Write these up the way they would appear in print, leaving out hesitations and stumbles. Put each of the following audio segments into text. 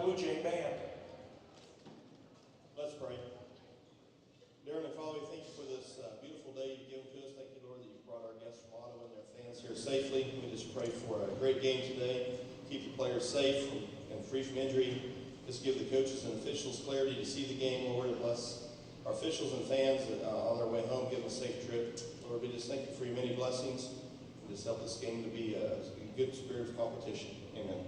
Blue Jay Band. Let's pray. Dear Heavenly Father, we thank you for this beautiful day you've given to us. Thank you, Lord, that you brought our guests from Ottawa and their fans here safely. We just pray for a great game today. Keep the players safe and free from injury. Just give the coaches and officials clarity to see the game, Lord, and bless our officials and fans on their way home. Give them a safe trip. Lord, we just thank you for your many blessings. And just help this game to be a good spirit of competition. Amen.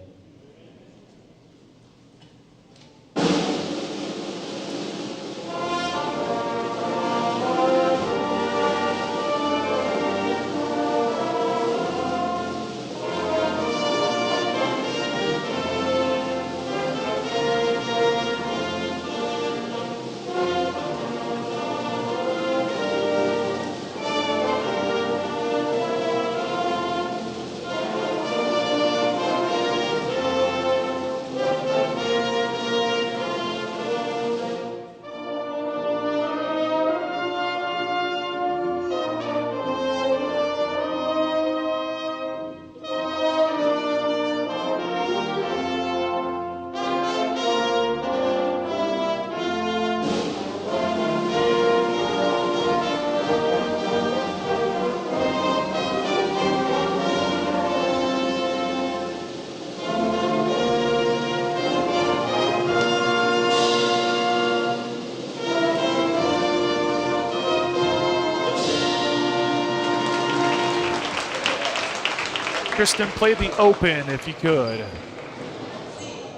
Kristen, play the open if you could.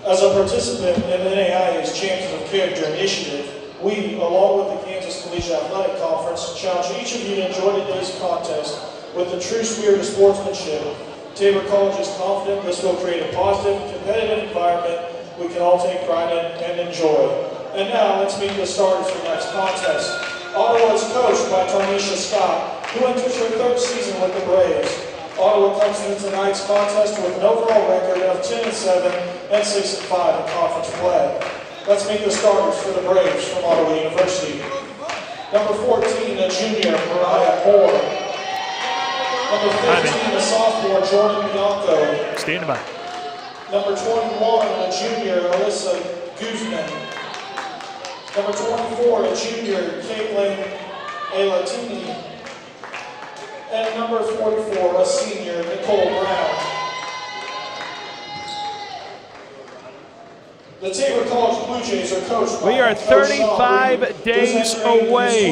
As a participant in NAIA's Champions of Character initiative, we, along with the Kansas Collegiate Athletic Conference, challenge each of you to enjoy today's contest with the true spirit of sportsmanship. Tabor College is confident this will create a positive, competitive environment we can all take pride in and enjoy. And now, let's meet the starters for tonight's contest. Ottawa is coached by Tarnisha Scott, who enters her third season with the Braves. Ottawa comes into tonight's contest with an overall record of 10-7 and 6-5 in conference play. Let's meet the starters for the Braves from Ottawa University. Number 14, a junior, Mariah Moore. Number 15, a sophomore, Jordan Bianco. Standing by. Number 21, a junior, Alyssa Guzman. Number 24, a junior, Caitlin Alatini. And number 44, a senior, Nicole Brown. The Tabor College Blue Jays are coached by We are 35 days away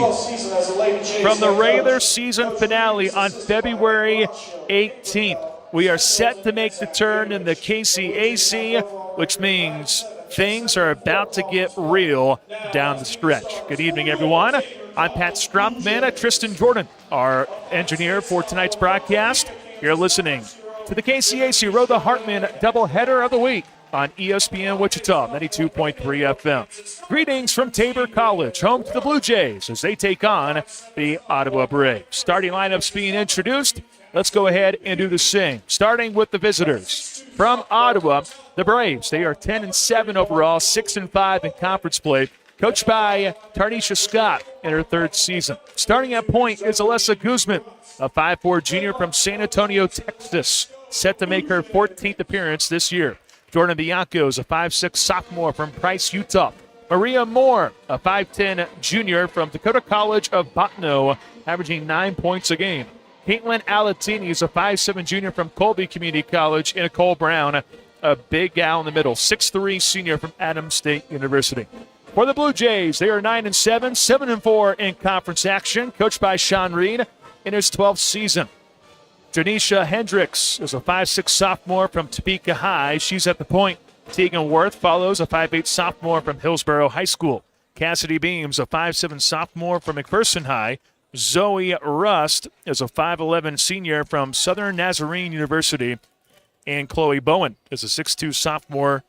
from the regular season finale on February 18th. We are set to make the turn in the KCAC, which means things are about to get real down the stretch. Good evening, everyone. I'm Pat Strumpman, Tristan Jordan, our engineer for tonight's broadcast. You're listening to the KCAC Rhoda Hartman doubleheader of the week on ESPN Wichita, 92.3 FM. Greetings from Tabor College, home to the Blue Jays as they take on the Ottawa Braves. Starting lineups being introduced. Let's go ahead and do the same. Starting with the visitors. From Ottawa, the Braves. They are 10-7 overall, 6-5 in conference play. Coached by Tarnisha Scott in her third season. Starting at point is Alyssa Guzman, a 5'4 junior from San Antonio, Texas, set to make her 14th appearance this year. Jordan Bianco is a 5'6 sophomore from Price, Utah. Maria Moore, a 5'10 junior from Dakota College of Bottineau, averaging 9 points a game. Caitlin Alatini is a 5'7 junior from Colby Community College. And Nicole Brown, a big gal in the middle, 6'3 senior from Adams State University. For the Blue Jays, they are 9-7, 7-4 in conference action, coached by Sean Reed in his 12th season. Janisha Hendricks is a 5'6 sophomore from Topeka High. She's at the point. Tegan Worth follows, a 5'8 sophomore from Hillsborough High School. Cassidy Beams, a 5'7 sophomore from McPherson High. Zoe Rust is a 5'11 senior from Southern Nazarene University. And Chloe Bowen is a 6'2 sophomore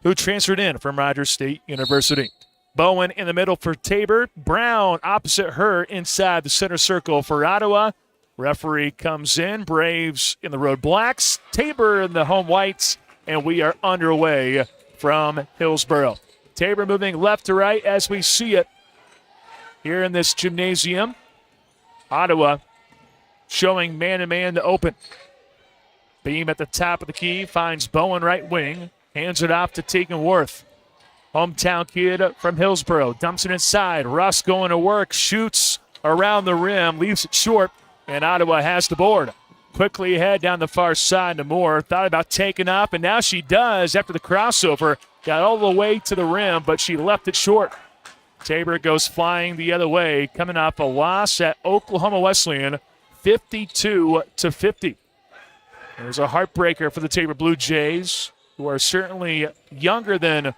who transferred in from Rogers State University. Bowen in the middle for Tabor. Brown opposite her inside the center circle for Ottawa. Referee comes in. Braves in the road blacks. Tabor in the home whites. And we are underway from Hillsborough. Tabor moving left to right as we see it here in this gymnasium. Ottawa showing man-to-man to open. Beam at the top of the key finds Bowen right wing. Hands it off to Tegan Worth. Hometown kid from Hillsboro. Dumps it inside. Russ going to work. Shoots around the rim. Leaves it short. And Ottawa has the board. Quickly ahead down the far side to Moore. Thought about taking up, and now she does after the crossover. Got all the way to the rim, but she left it short. Tabor goes flying the other way, coming off a loss at Oklahoma Wesleyan, 52-50. There's a heartbreaker for the Tabor Blue Jays, who are certainly younger than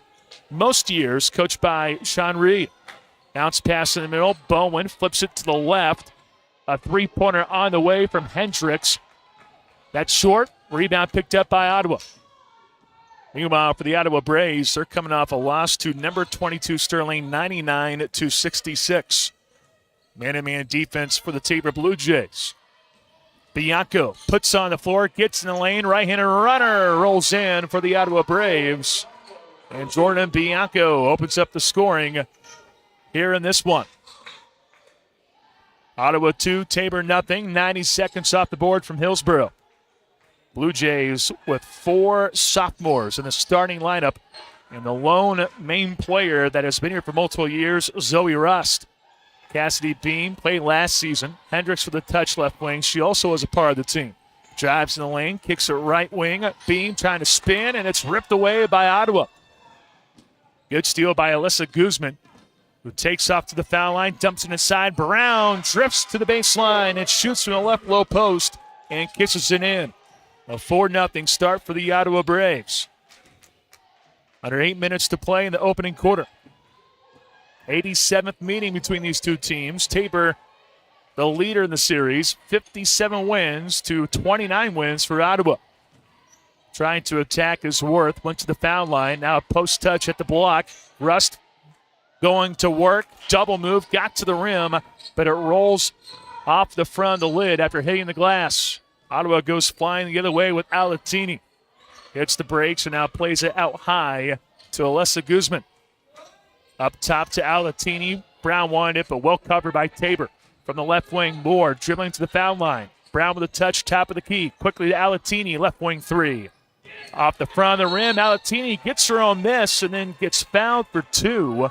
most years, coached by Sean Reed. Bounce pass in the middle. Bowen flips it to the left. A three-pointer on the way from Hendricks. That's short. Rebound picked up by Ottawa. Meanwhile, for the Ottawa Braves, they're coming off a loss to number 22 Sterling, 99-66. Man-to-man defense for the Tabor Blue Jays. Bianco puts on the floor, gets in the lane, right-handed runner rolls in for the Ottawa Braves. And Jordan Bianco opens up the scoring here in this one. Ottawa 2, Tabor nothing. 90 seconds off the board from Hillsboro. Blue Jays with 4 sophomores in the starting lineup. And the lone main player that has been here for multiple years, Zoe Rust. Cassidy Beam played last season. Hendricks with a touch left wing. She also was a part of the team. Drives in the lane, kicks it right wing. Beam trying to spin, and it's ripped away by Ottawa. Good steal by Alyssa Guzman, who takes off to the foul line, dumps it inside. Brown drifts to the baseline and shoots from the left low post and kisses it in. A 4-0 start for the Ottawa Braves. Under 8 minutes to play in the opening quarter. 87th meeting between these two teams. Tabor, the leader in the series, 57 wins to 29 wins for Ottawa. Trying to attack is Worth. Went to the foul line. Now a post touch at the block. Rust going to work. Double move. Got to the rim, but it rolls off the front of the lid after hitting the glass. Ottawa goes flying the other way with Alatini. Hits the brakes and now plays it out high to Alessa Guzman. Up top to Alatini. Brown wanted it, but well covered by Tabor. From the left wing, Moore dribbling to the foul line. Brown with a touch, top of the key. Quickly to Alatini, left wing 3. Off the front of the rim, Alatini gets her own miss and then gets fouled for 2.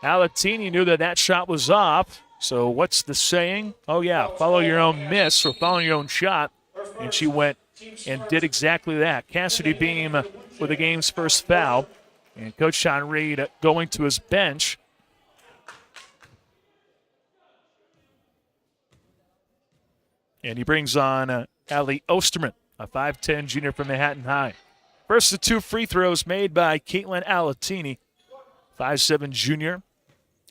Alatini knew that shot was off. So what's the saying? Oh, yeah, follow your own miss or follow your own shot. And she went and did exactly that. Cassidy Beam with the game's first foul. And Coach Sean Reed going to his bench. And he brings on Allie Osterman, a 5'10 junior from Manhattan High. First of 2 free throws made by Caitlin Alatini, 5'7 junior,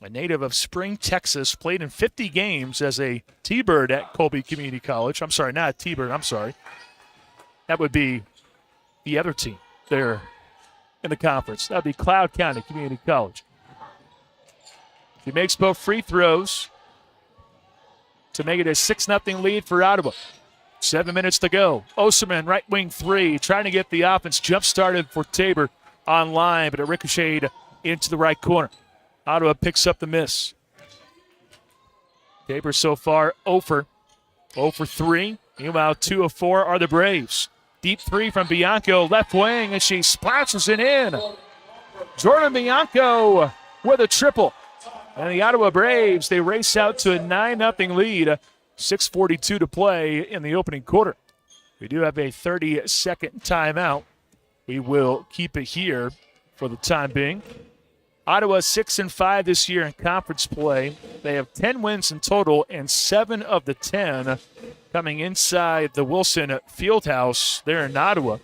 a native of Spring, Texas, played in 50 games as a T-Bird at Colby Community College. I'm sorry, not a T-Bird, I'm sorry. That would be the other team there in the conference. That would be Cloud County Community College. He makes both free throws to make it a 6-0 lead for Ottawa. 7 minutes to go. Osterman, right wing 3, trying to get the offense jump-started for Tabor on line, but it ricocheted into the right corner. Ottawa picks up the miss. Tabor so far 0 for 3. Meanwhile, 2 of 4 are the Braves. Deep 3 from Bianco, left wing, and she splashes it in. Jordan Bianco with a triple. And the Ottawa Braves, they race out to a 9-0 lead. 6:42 to play in the opening quarter. We do have a 30-second timeout. We will keep it here for the time being. Ottawa 6-5 this year in conference play. They have 10 wins in total, and 7 of the 10 coming inside the Wilson Fieldhouse there in Ottawa.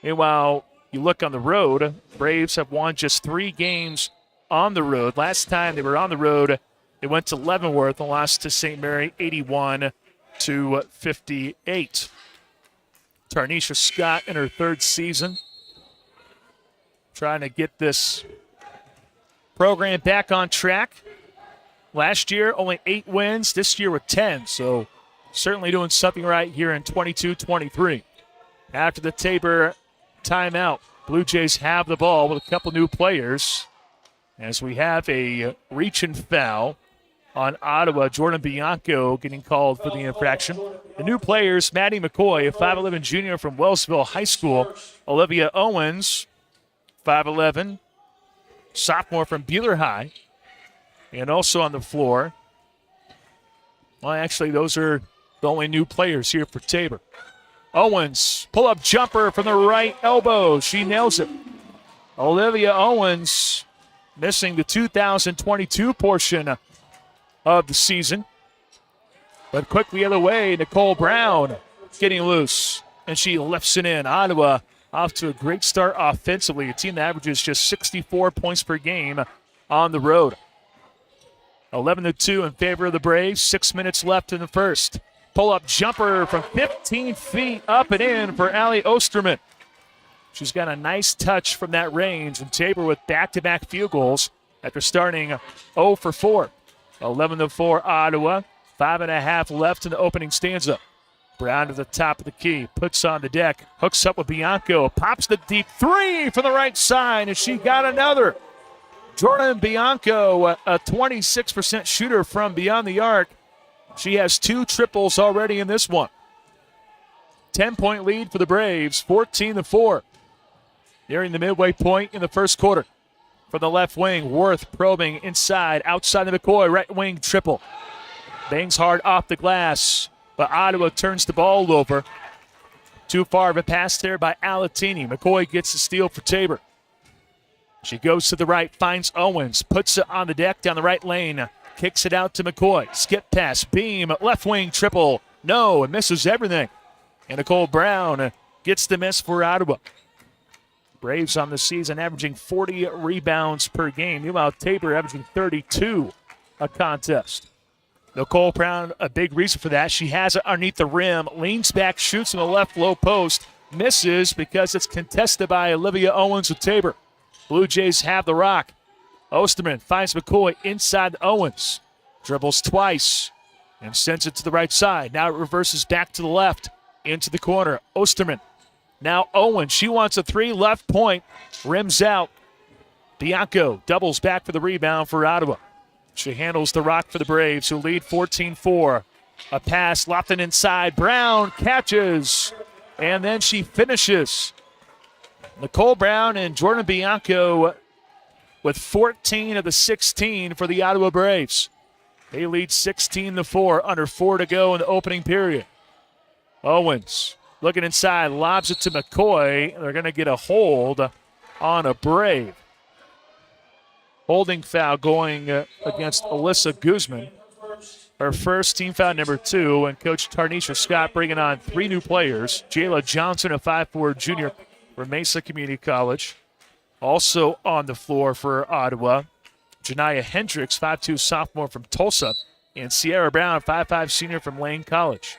Meanwhile, you look on the road, Braves have won just 3 games on the road. Last time they were on the road, they went to Leavenworth and lost to St. Mary 81-58. Tarnisha Scott in her 3rd season, trying to get this program back on track. Last year, only 8 wins. This year with 10. So certainly doing something right here in 22-23. After the Tabor timeout, Blue Jays have the ball with a couple new players as we have a reach and foul on Ottawa. Jordan Bianco getting called for the infraction. The new players, Maddie McCoy, a 5'11 junior from Wellsville High School. Olivia Owens, 5'11, sophomore from Buehler High. And also on the floor, well, actually, those are the only new players here for Tabor. Owens, pull-up jumper from the right elbow. She nails it. Olivia Owens missing the 2022 portion of the season. But quickly the other way, Nicole Brown getting loose, and she lifts it in. Ottawa off to a great start offensively, a team that averages just 64 points per game on the road. 11-2 in favor of the Braves. 6 minutes left in the first. Pull-up jumper from 15 feet up and in for Allie Osterman. She's got a nice touch from that range, and Tabor with back-to-back field goals after starting 0 for 4. 11-4 Ottawa. 5.5 left in the opening stanza. Brown to the top of the key, puts on the deck, hooks up with Bianco, pops the deep three from the right side, and she got another. Jordan Bianco, a 26% shooter from beyond the arc. She has 2 triples already in this one. 10-point lead for the Braves, 14-4. Nearing the midway point in the first quarter. From the left wing, Worth probing inside, outside of McCoy, right wing triple. Bangs hard off the glass, but Ottawa turns the ball over. Too far of a pass there by Alatini. McCoy gets the steal for Tabor. She goes to the right, finds Owens, puts it on the deck down the right lane, kicks it out to McCoy. Skip pass, beam, left wing triple. No, it misses everything. And Nicole Brown gets the miss for Ottawa. Braves on the season averaging 40 rebounds per game. Meanwhile, Tabor averaging 32 a contest. Nicole Brown, a big reason for that. She has it underneath the rim, leans back, shoots in the left low post, misses because it's contested by Olivia Owens of Tabor. Blue Jays have the rock. Osterman finds McCoy inside Owens. Dribbles twice and sends it to the right side. Now it reverses back to the left into the corner. Osterman. Now Owens. She wants a 3, left point. Rims out. Bianco doubles back for the rebound for Ottawa. She handles the rock for the Braves, who lead 14-4. A pass lofted inside. Brown catches, and then she finishes. Nicole Brown and Jordan Bianco with 14 of the 16 for the Ottawa Braves. They lead 16-4, under 4 to go in the opening period. Owens looking inside, lobs it to McCoy. They're going to get a hold on a Brave. Holding foul going against Alyssa Guzman. Her first, team foul number 2, and Coach Tarnisha Scott bringing on 3 new players. Jayla Johnson, a 5'4 junior from Mesa Community College. Also on the floor for Ottawa, Janiyah Hendricks, 5'2 sophomore from Tulsa, and Sierra Brown, 5'5 senior from Lane College.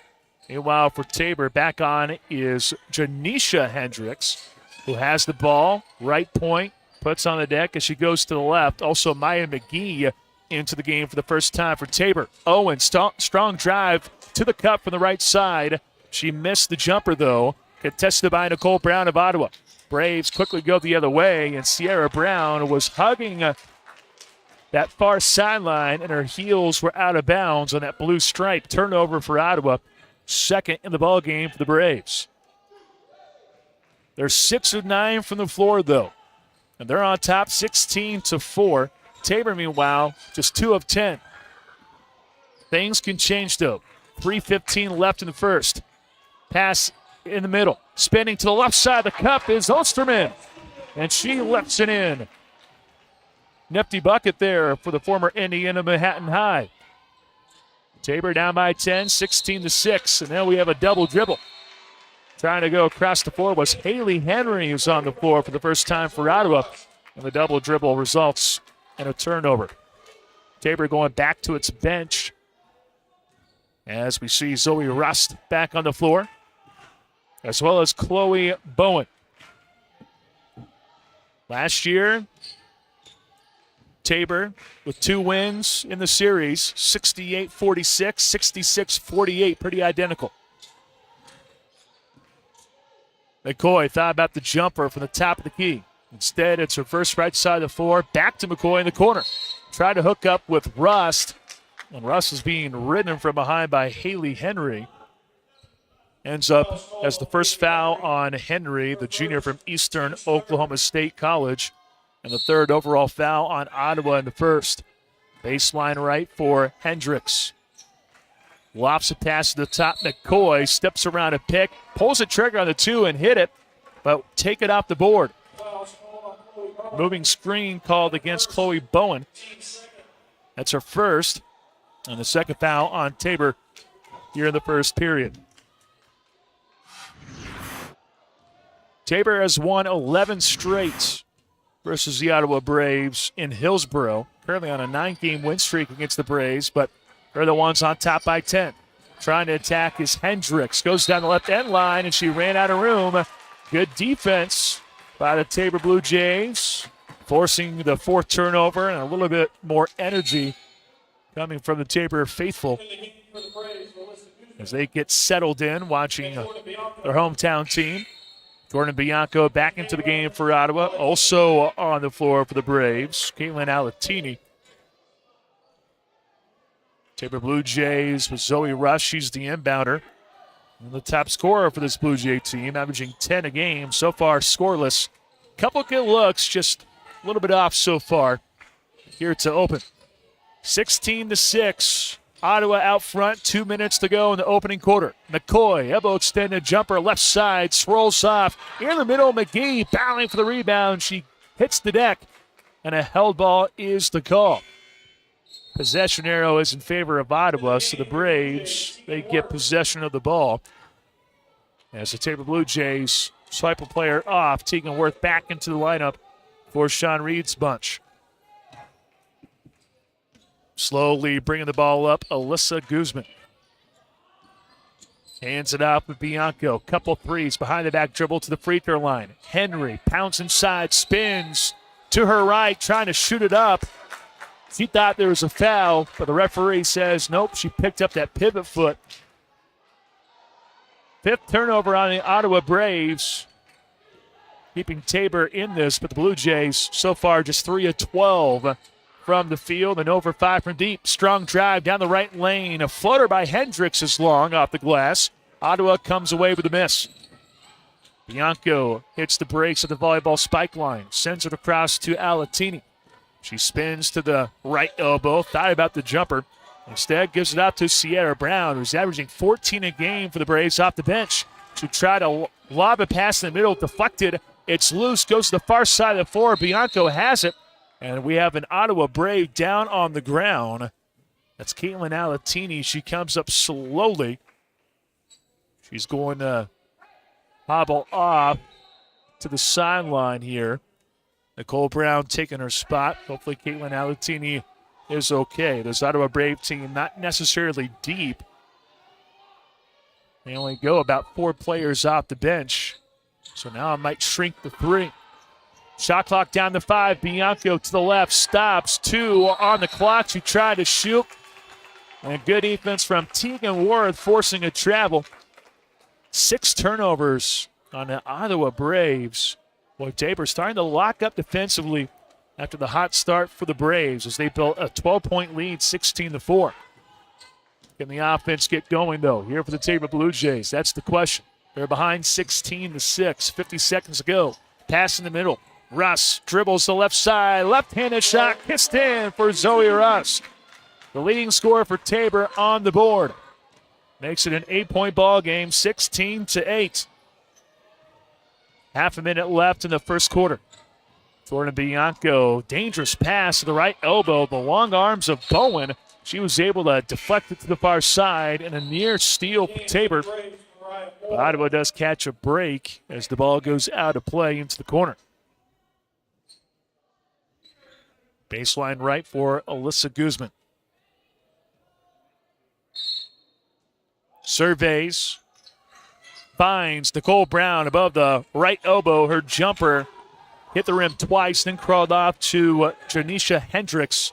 Meanwhile, for Tabor, back on is Janisha Hendricks, who has the ball, right point, puts on the deck as she goes to the left. Also, Maya McGee into the game for the first time for Tabor. Owen, strong drive to the cup from the right side. She missed the jumper, though, contested by Nicole Brown of Ottawa. Braves quickly go the other way, and Sierra Brown was hugging that far sideline, and her heels were out of bounds on that blue stripe. Turnover for Ottawa, second in the ball game for the Braves. They're 6 of 9 from the floor, though. And they're on top 16-4. Tabor, meanwhile, just 2 of 10. Things can change, though. 3:15 left in the first. Pass in the middle. Spinning to the left side of the cup is Osterman. And she lifts it in. Nifty bucket there for the former Indiana Manhattan High. Tabor down by 10, 16-6. And then we have a double dribble. Trying to go across the floor was Haley Henry, who's on the floor for the first time for Ottawa. And the double dribble results in a turnover. Tabor going back to its bench as we see Zoe Rust back on the floor, as well as Chloe Bowen. Last year, Tabor with 2 wins in the series, 68-46, 66-48, pretty identical. McCoy thought about the jumper from the top of the key. Instead, it's reverse right side of the floor. Back to McCoy in the corner. Tried to hook up with Rust. And Russ is being ridden from behind by Haley Henry. Ends up as the first foul on Henry, the junior from Eastern Oklahoma State College. And the third overall foul on Ottawa in the first. Baseline right for Hendricks. Lofts a pass to the top. McCoy steps around a pick, pulls the trigger on the two and hit it, but take it off the board. Moving screen called against Chloe Bowen. That's her first. And the second foul on Tabor here in the first period. Tabor has won 11 straight versus the Ottawa Braves in Hillsboro. Currently on a 9-game win streak against the Braves, but they're the ones on top by 10. Trying to attack is Hendricks. Goes down the left end line, and she ran out of room. Good defense by the Tabor Blue Jays, forcing the fourth turnover and a little bit more energy coming from the Tabor faithful as they get settled in watching their hometown team. Jordan Bianco back into the game for Ottawa. Also on the floor for the Braves, Caitlin Alatini. Tabor Blue Jays with Zoe Rush. She's the inbounder. And the top scorer for this Blue Jay team, averaging 10 a game. So far, scoreless. Couple good looks, just a little bit off so far. Here to open. 16-6. Ottawa out front, 2 minutes to go in the opening quarter. McCoy, elbow extended jumper, left side, swirls off. In the middle, McGee battling for the rebound. She hits the deck, and a held ball is the call. Possession arrow is in favor of Ottawa, so the Braves, they get possession of the ball. As the Tabor Blue Jays swipe a player off, Tegan Worth back into the lineup for Sean Reed's bunch. Slowly bringing the ball up, Alyssa Guzman. Hands it off with Bianco. Couple threes behind the back dribble to the free throw line. Henry pounds inside, spins to her right, trying to shoot it up. She thought there was a foul, but the referee says nope, she picked up that pivot foot. Fifth turnover on the Ottawa Braves, keeping Tabor in this, but the Blue Jays so far just 3 of 12 from the field and over 5 from deep. Strong drive down the right lane. A floater by Hendricks is long off the glass. Ottawa comes away with a miss. Bianco hits the brakes at the volleyball spike line, sends it across to Alatini. She spins to the right elbow, thought about the jumper. Instead, gives it out to Sierra Brown, who's averaging 14 a game for the Braves off the bench. To try to lob a pass in the middle, deflected. It's loose, goes to the far side of the floor. Bianco has it, and we have an Ottawa Brave down on the ground. That's Caitlin Alatini. She comes up slowly. She's going to hobble off to the sideline here. Nicole Brown taking her spot. Hopefully Caitlin Alatini is okay. This Ottawa Brave team not necessarily deep. They only go about 4 players off the bench. So now I might shrink the 3. Shot clock down to 5. Bianco to the left. Stops. 2 on the clock. She tried to shoot. And good defense from Tegan Worth forcing a travel. 6 turnovers on the Ottawa Braves. Boy, Tabor starting to lock up defensively after the hot start for the Braves as they built a 12-point lead, 16-4. Can the offense get going, though, here for the Tabor Blue Jays? That's the question. They're behind 16-6, 50 seconds to go. Pass in the middle. Russ dribbles the left side. Left-handed shot kissed in for Zoe Russ. The leading scorer for Tabor on the board. Makes it an 8-point ball game, 16-8. Half a minute left in the first quarter. Jordan Bianco, dangerous pass to the right elbow. The long arms of Bowen. She was able to deflect it to the far side and a near steal for Tabor. But Ottawa does catch a break as the ball goes out of play into the corner. Baseline right for Alyssa Guzman. Surveys. Finds Nicole Brown above the right elbow. Her jumper hit the rim twice, then crawled off to Janisha Hendricks,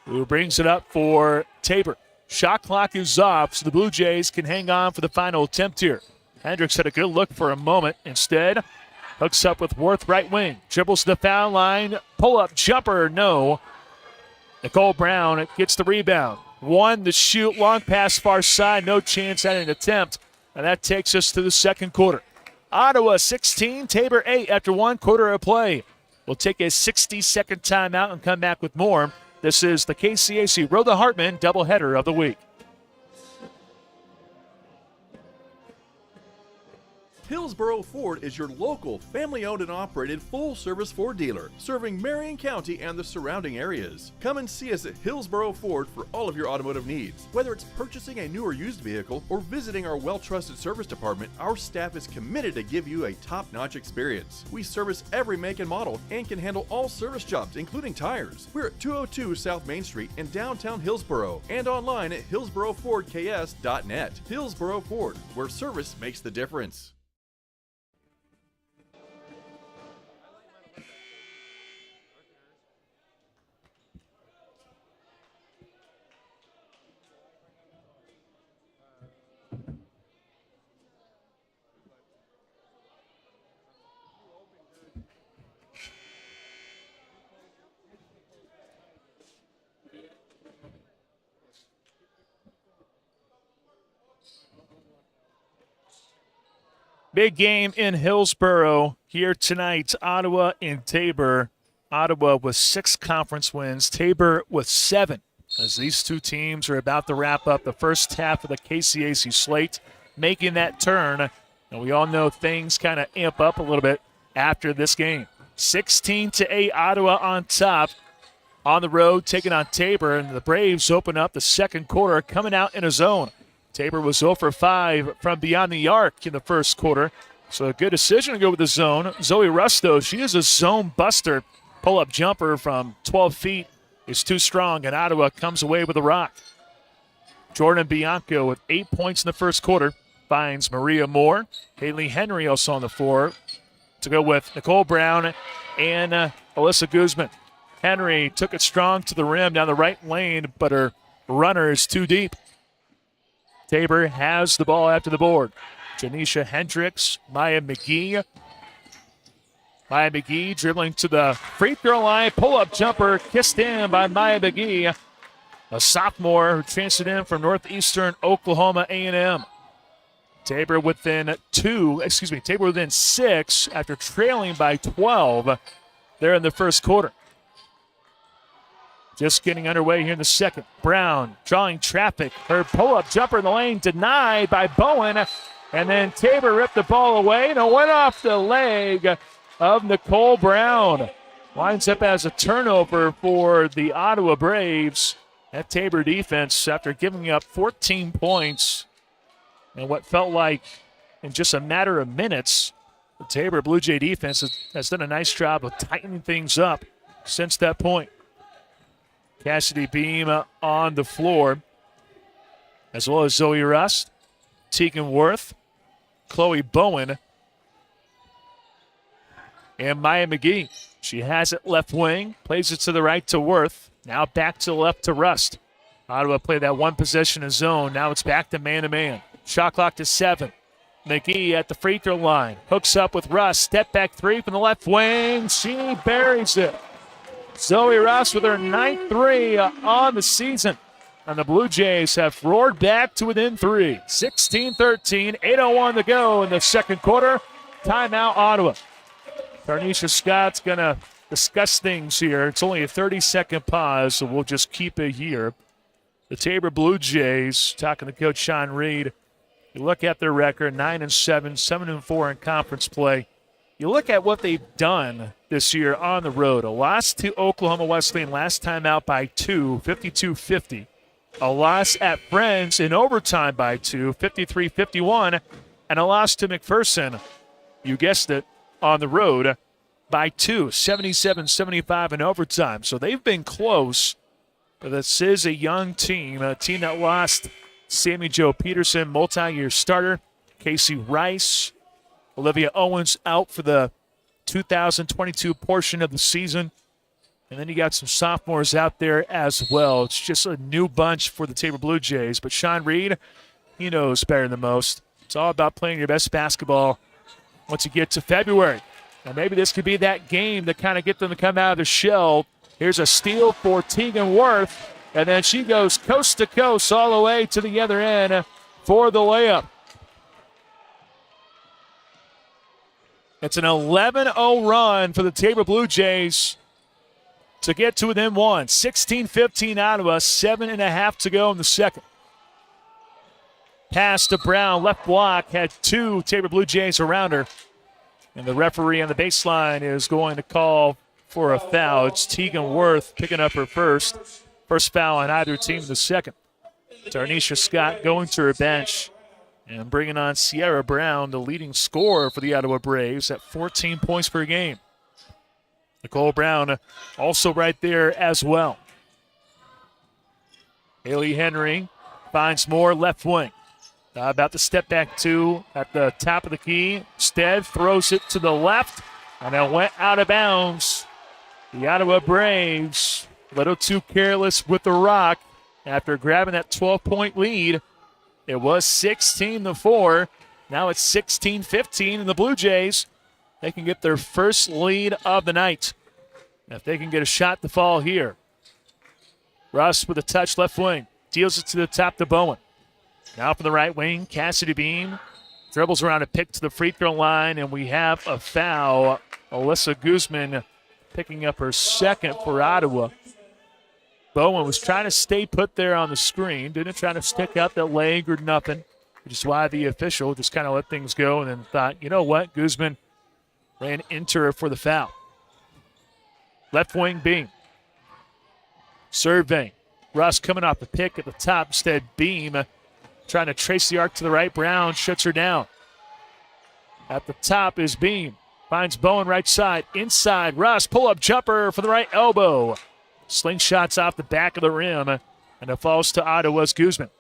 who brings it up for Tabor. Shot clock is off, so the Blue Jays can hang on for the final attempt here. Hendricks had a good look for a moment. Instead, hooks up with Worth right wing. Dribbles to the foul line. Pull-up jumper, no. Nicole Brown gets the rebound. 1 to shoot. Long pass far side. No chance at an attempt. And that takes us to the second quarter. Ottawa 16, Tabor 8 after 1 quarter of play. We'll take a 60-second timeout and come back with more. This is the KCAC Rhoda Hartman doubleheader of the week. Hillsboro Ford is your local, family-owned and operated full-service Ford dealer, serving Marion County and the surrounding areas. Come and see us at Hillsboro Ford for all of your automotive needs. Whether it's purchasing a new or used vehicle or visiting our well-trusted service department, our staff is committed to give you a top-notch experience. We service every make and model and can handle all service jobs, including tires. We're at 202 South Main Street in downtown Hillsboro and online at hillsborofordks.net. Hillsboro Ford, where service makes the difference. Big game in Hillsboro here tonight. Ottawa and Tabor. Ottawa with 6 conference wins. Tabor with 7. As these two teams are about to wrap up the first half of the KCAC slate, making that turn. And we all know things kind of amp up a little bit after this game. 16-8 Ottawa on top. On the road, taking on Tabor. And the Braves open up the second quarter, coming out in a zone. Tabor was 0 for 5 from beyond the arc in the first quarter. So a good decision to go with the zone. Zoe Rusto, she is a zone buster. Pull-up jumper from 12 feet is too strong, and Ottawa comes away with a rock. Jordan Bianco with 8 points in the first quarter finds Maria Moore. Haley Henry also on the floor to go with Nicole Brown and Alyssa Guzman. Henry took it strong to the rim down the right lane, but her runner is too deep. Tabor has the ball after the board. Janisha Hendricks, Maya McGee. Maya McGee dribbling to the free throw line. Pull-up jumper kissed in by Maya McGee, a sophomore who transferred in from Northeastern Oklahoma A&M. Tabor within 6 after trailing by 12 there in the first quarter. Just getting underway here in the second. Brown drawing traffic. Her pull-up jumper in the lane denied by Bowen. And then Tabor ripped the ball away and it went off the leg of Nicole Brown. Winds up as a turnover for the Ottawa Braves. That Tabor defense, after giving up 14 points and what felt like in just a matter of minutes, the Tabor Blue Jay defense has done a nice job of tightening things up since that point. Cassidy Beam on the floor, as well as Zoe Rust, Tegan Worth, Chloe Bowen, and Maya McGee. She has it left wing, plays it to the right to Worth. Now back to the left to Rust. Ottawa played that one possession of zone. Now it's back to man-to-man. Shot clock to 7. McGee at the free throw line. Hooks up with Rust. Step back 3 from the left wing. She buries it. Zoe Rust with her 9th 3 on the season. And the Blue Jays have roared back to within 3. 16-13, 8:01 to go in the second quarter. Timeout, Ottawa. Tarnisha Scott's going to discuss things here. It's only a 30-second pause, so we'll just keep it here. The Tabor Blue Jays, talking to Coach Sean Reed, you look at their record, 9-7, 7-4 in conference play. You look at what they've done this year on the road. A loss to Oklahoma Wesleyan last time out by 2, 52-50. A loss at Friends in overtime by 2, 53-51. And a loss to McPherson, you guessed it, on the road by 2, 77-75 in overtime. So they've been close, but this is a young team, a team that lost Sammy Jo Peterson, multi-year starter, Casey Rice, Olivia Owens out for the 2022 portion of the season. And then you got some sophomores out there as well. It's just a new bunch for the Tabor Blue Jays. But Sean Reed, he knows better than most. It's all about playing your best basketball once you get to February. And maybe this could be that game to kind of get them to come out of the shell. Here's a steal for Tegan Worth. And then she goes coast to coast all the way to the other end for the layup. It's an 11-0 run for the Tabor Blue Jays to get to within one. 16-15 Ottawa, 7.5 to go in the second. Pass to Brown, left block, had two Tabor Blue Jays around her. And the referee on the baseline is going to call for a foul. It's Tegan Worth picking up her first. First foul on either team in the second. Darnisha Scott going to her bench and bringing on Sierra Brown, the leading scorer for the Ottawa Braves at 14 points per game. Nicole Brown also right there as well. Haley Henry finds more left wing. About to step back two at the top of the key. Instead, throws it to the left, and it went out of bounds. The Ottawa Braves, a little too careless with the rock after grabbing that 12-point lead. It was 16-4. Now it's 16-15, and the Blue Jays, they can get their first lead of the night. If they can get a shot to fall here. Russ with a touch left wing. Deals it to the top to Bowen. Now from the right wing, Cassidy Beam dribbles around a pick to the free throw line, and we have a foul. Alyssa Guzman picking up her second for Ottawa. Bowen was trying to stay put there on the screen, didn't try to stick out that leg or nothing, which is why the official just kind of let things go and then thought, you know what, Guzman ran into her for the foul. Left wing Beam. Surveying. Russ coming off the pick at the top. Instead, Beam trying to trace the arc to the right. Brown shuts her down. At the top is Beam. Finds Bowen right side. Inside, Russ. Pull-up jumper for the right elbow. Slingshots off the back of the rim. And it falls to Ottawa's Guzman.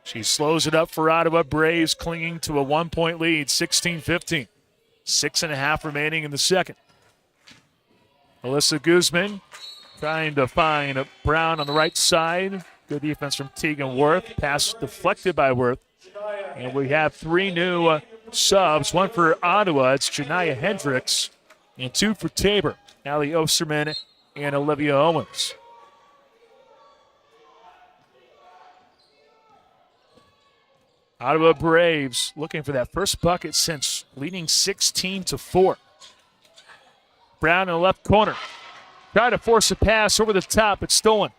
She slows it up for Ottawa. Braves clinging to a 1-point lead. 16-15. 6.5 remaining in the second. Alyssa Guzman trying to find Brown on the right side. Good defense from Tegan Worth. Pass deflected by Worth. And we have three new subs. One for Ottawa. It's Janiyah Hendricks. And two for Tabor. Allie Osterman and Olivia Owens. Ottawa Braves looking for that first bucket since leading 16-4. Brown in the left corner. Trying to force a pass over the top, but stolen.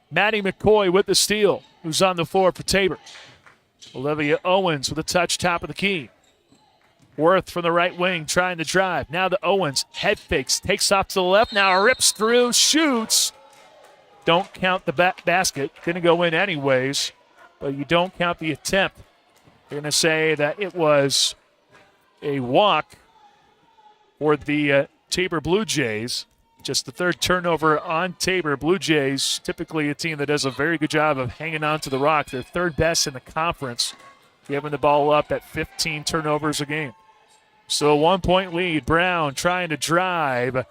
Maddie McCoy with the steal, who's on the floor for Tabor. Olivia Owens with a touch top of the key. Worth from the right wing trying to drive. Now the Owens head fakes, takes off to the left, now rips through, shoots. Don't count the basket. Didn't go in anyways, but you don't count the attempt. You're going to say that it was a walk for the Tabor Blue Jays. Just the third turnover on Tabor. Blue Jays, typically a team that does a very good job of hanging on to the rock. They're third best in the conference, giving the ball up at 15 turnovers a game. So a 1-point lead. Brown trying to drive.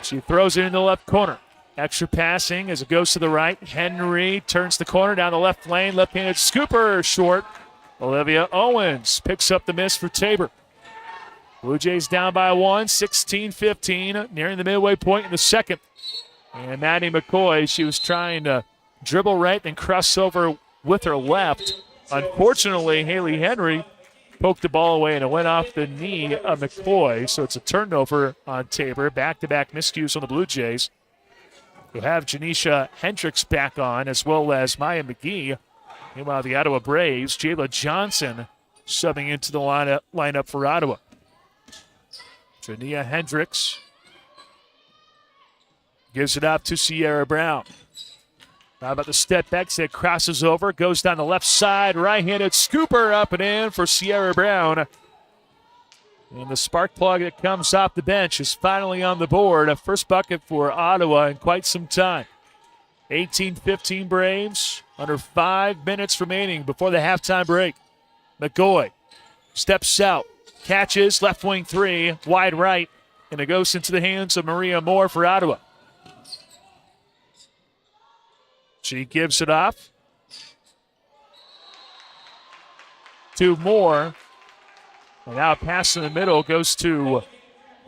She throws it in the left corner. Extra passing as it goes to the right. Henry turns the corner down the left lane. Left-handed scooper short. Olivia Owens picks up the miss for Tabor. Blue Jays down by one, 16-15, nearing the midway point in the second. And Maddie McCoy, she was trying to dribble right, then cross over with her left. Unfortunately, Haley Henry poked the ball away, and it went off the knee of McCoy. So it's a turnover on Tabor. Back-to-back miscues on the Blue Jays, who have Janisha Hendricks back on, as well as Maya McGee. Meanwhile, the Ottawa Braves, Jayla Johnson subbing into the lineup for Ottawa. Janiyah Hendricks gives it up to Sierra Brown. How about the step back? It crosses over, goes down the left side, right-handed scooper up and in for Sierra Brown. And the spark plug that comes off the bench is finally on the board. A first bucket for Ottawa in quite some time. 18-15 Braves, under 5 minutes remaining before the halftime break. McCoy steps out. Catches, left wing three, wide right, and it goes into the hands of Maria Moore for Ottawa. She gives it off to Moore. And now a pass in the middle goes to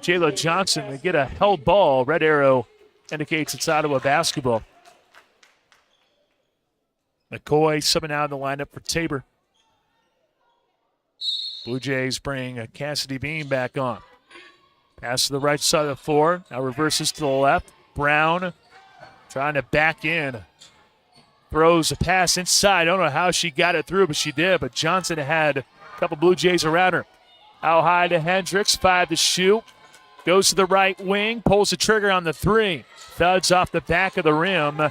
Jayla Johnson. They get a held ball. Red arrow indicates it's Ottawa basketball. McCoy subbing out in the lineup for Tabor. Blue Jays bring Cassidy Bean back on. Pass to the right side of the floor. Now reverses to the left. Brown trying to back in. Throws a pass inside. I don't know how she got it through, but she did. But Johnson had a couple Blue Jays around her. Out high to Hendricks. 5 to shoot. Goes to the right wing. Pulls the trigger on the 3. Thuds off the back of the rim.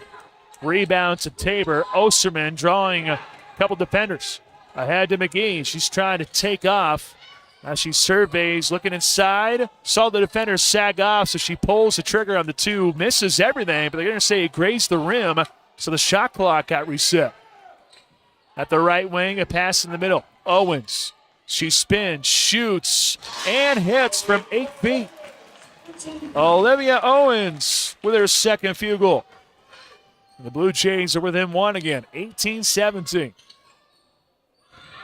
Rebound to Tabor. Osterman drawing a couple defenders. Ahead to McGee. She's trying to take off. Now she surveys, looking inside. Saw the defender sag off, so she pulls the trigger on the 2. Misses everything, but they're going to say it grazed the rim, so the shot clock got reset. At the right wing, a pass in the middle. Owens. She spins, shoots, and hits from 8 feet. Olivia Owens with her second field goal. The Blue Jays are within 1 again, 18-17.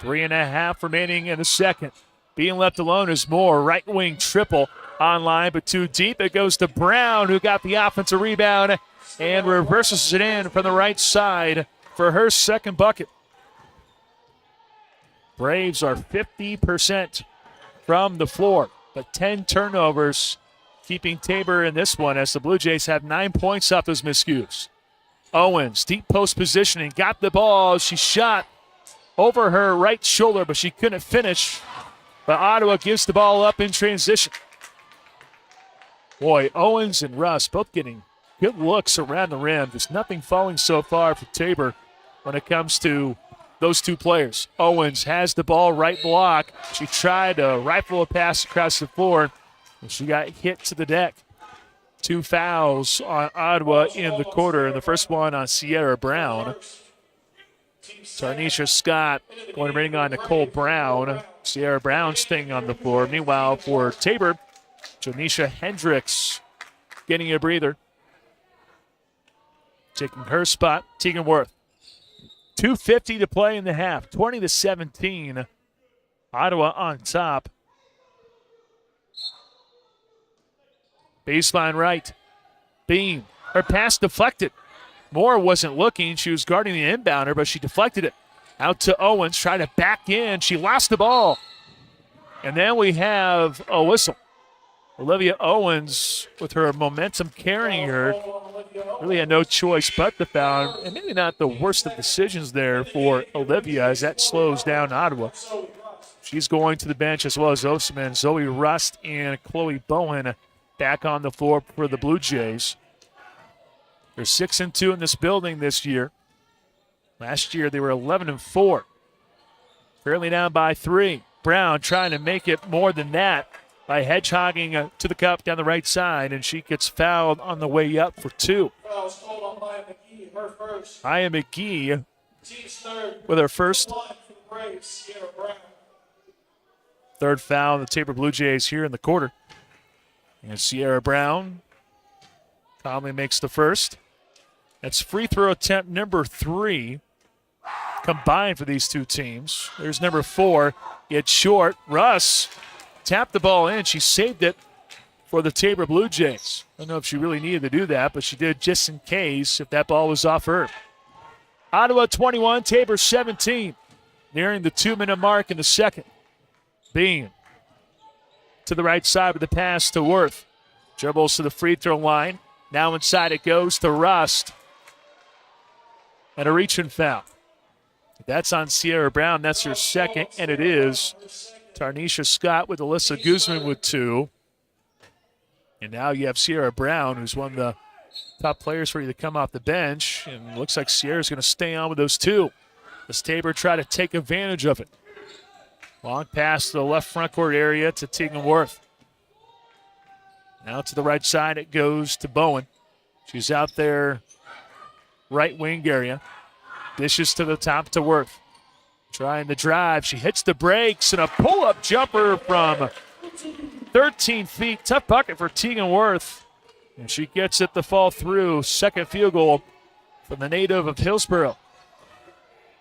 3.5 remaining in the second. Being left alone is Moore. Right wing triple online, but too deep. It goes to Brown, who got the offensive rebound and reverses it in from the right side for her second bucket. Braves are 50% from the floor, but 10 turnovers, keeping Tabor in this one as the Blue Jays have 9 points off those miscues. Owens, deep post positioning, got the ball. She shot over her right shoulder, but she couldn't finish. But Ottawa gives the ball up in transition. Boy, Owens and Russ both getting good looks around the rim. There's nothing falling so far for Tabor when it comes to those two players. Owens has the ball, right block. She tried to rifle a pass across the floor, and she got hit to the deck. 2 fouls on Ottawa in the quarter, and the first one on Sierra Brown. Tarnisha Scott going to bring on Nicole Brown. Sierra Brown staying on the floor. Meanwhile, for Tabor, Janisha Hendricks getting a breather. Taking her spot, Tegan Worth. 2:50 to play in the half. 20-17. Ottawa on top. Baseline right. Beam. Her pass deflected. Moore wasn't looking. She was guarding the inbounder, but she deflected it. Out to Owens, trying to back in. She lost the ball. And then we have a whistle. Olivia Owens, with her momentum carrying her, really had no choice but to foul. And maybe not the worst of decisions there for Olivia as that slows down Ottawa. She's going to the bench as well as Osterman, Zoe Rust, and Chloe Bowen back on the floor for the Blue Jays. They're 6-2 in this building this year. Last year they were 11-4. Fairly down by 3. Brown trying to make it more than that by hedgehogging to the cup down the right side, and she gets fouled on the way up for 2. Aya McGee with her first. Third foul on the Tabor Blue Jays here in the quarter. And Sierra Brown calmly makes the first. That's free throw attempt number 3 combined for these two teams. There's number 4. It's short. Russ tapped the ball in. She saved it for the Tabor Blue Jays. I don't know if she really needed to do that, but she did just in case if that ball was off her. Ottawa 21, Tabor 17. Nearing the 2-minute mark in the second. Bean to the right side with the pass to Worth. Dribbles to the free throw line. Now inside it goes to Rust. And a reach and foul. That's on Sierra Brown. That's her second, and it is. Tarnisha Scott with Alyssa Guzman with 2. And now you have Sierra Brown, who's one of the top players for you to come off the bench. And it looks like Sierra's going to stay on with those 2. As Tabor try to take advantage of it. Long pass to the left front court area to Tegan Worth. Now to the right side it goes to Bowen. She's out there right wing area. Dishes to the top to Worth. Trying to drive. She hits the brakes and a pull-up jumper from 13 feet. Tough bucket for Tegan Worth. And she gets it to fall through. Second field goal from the native of Hillsboro.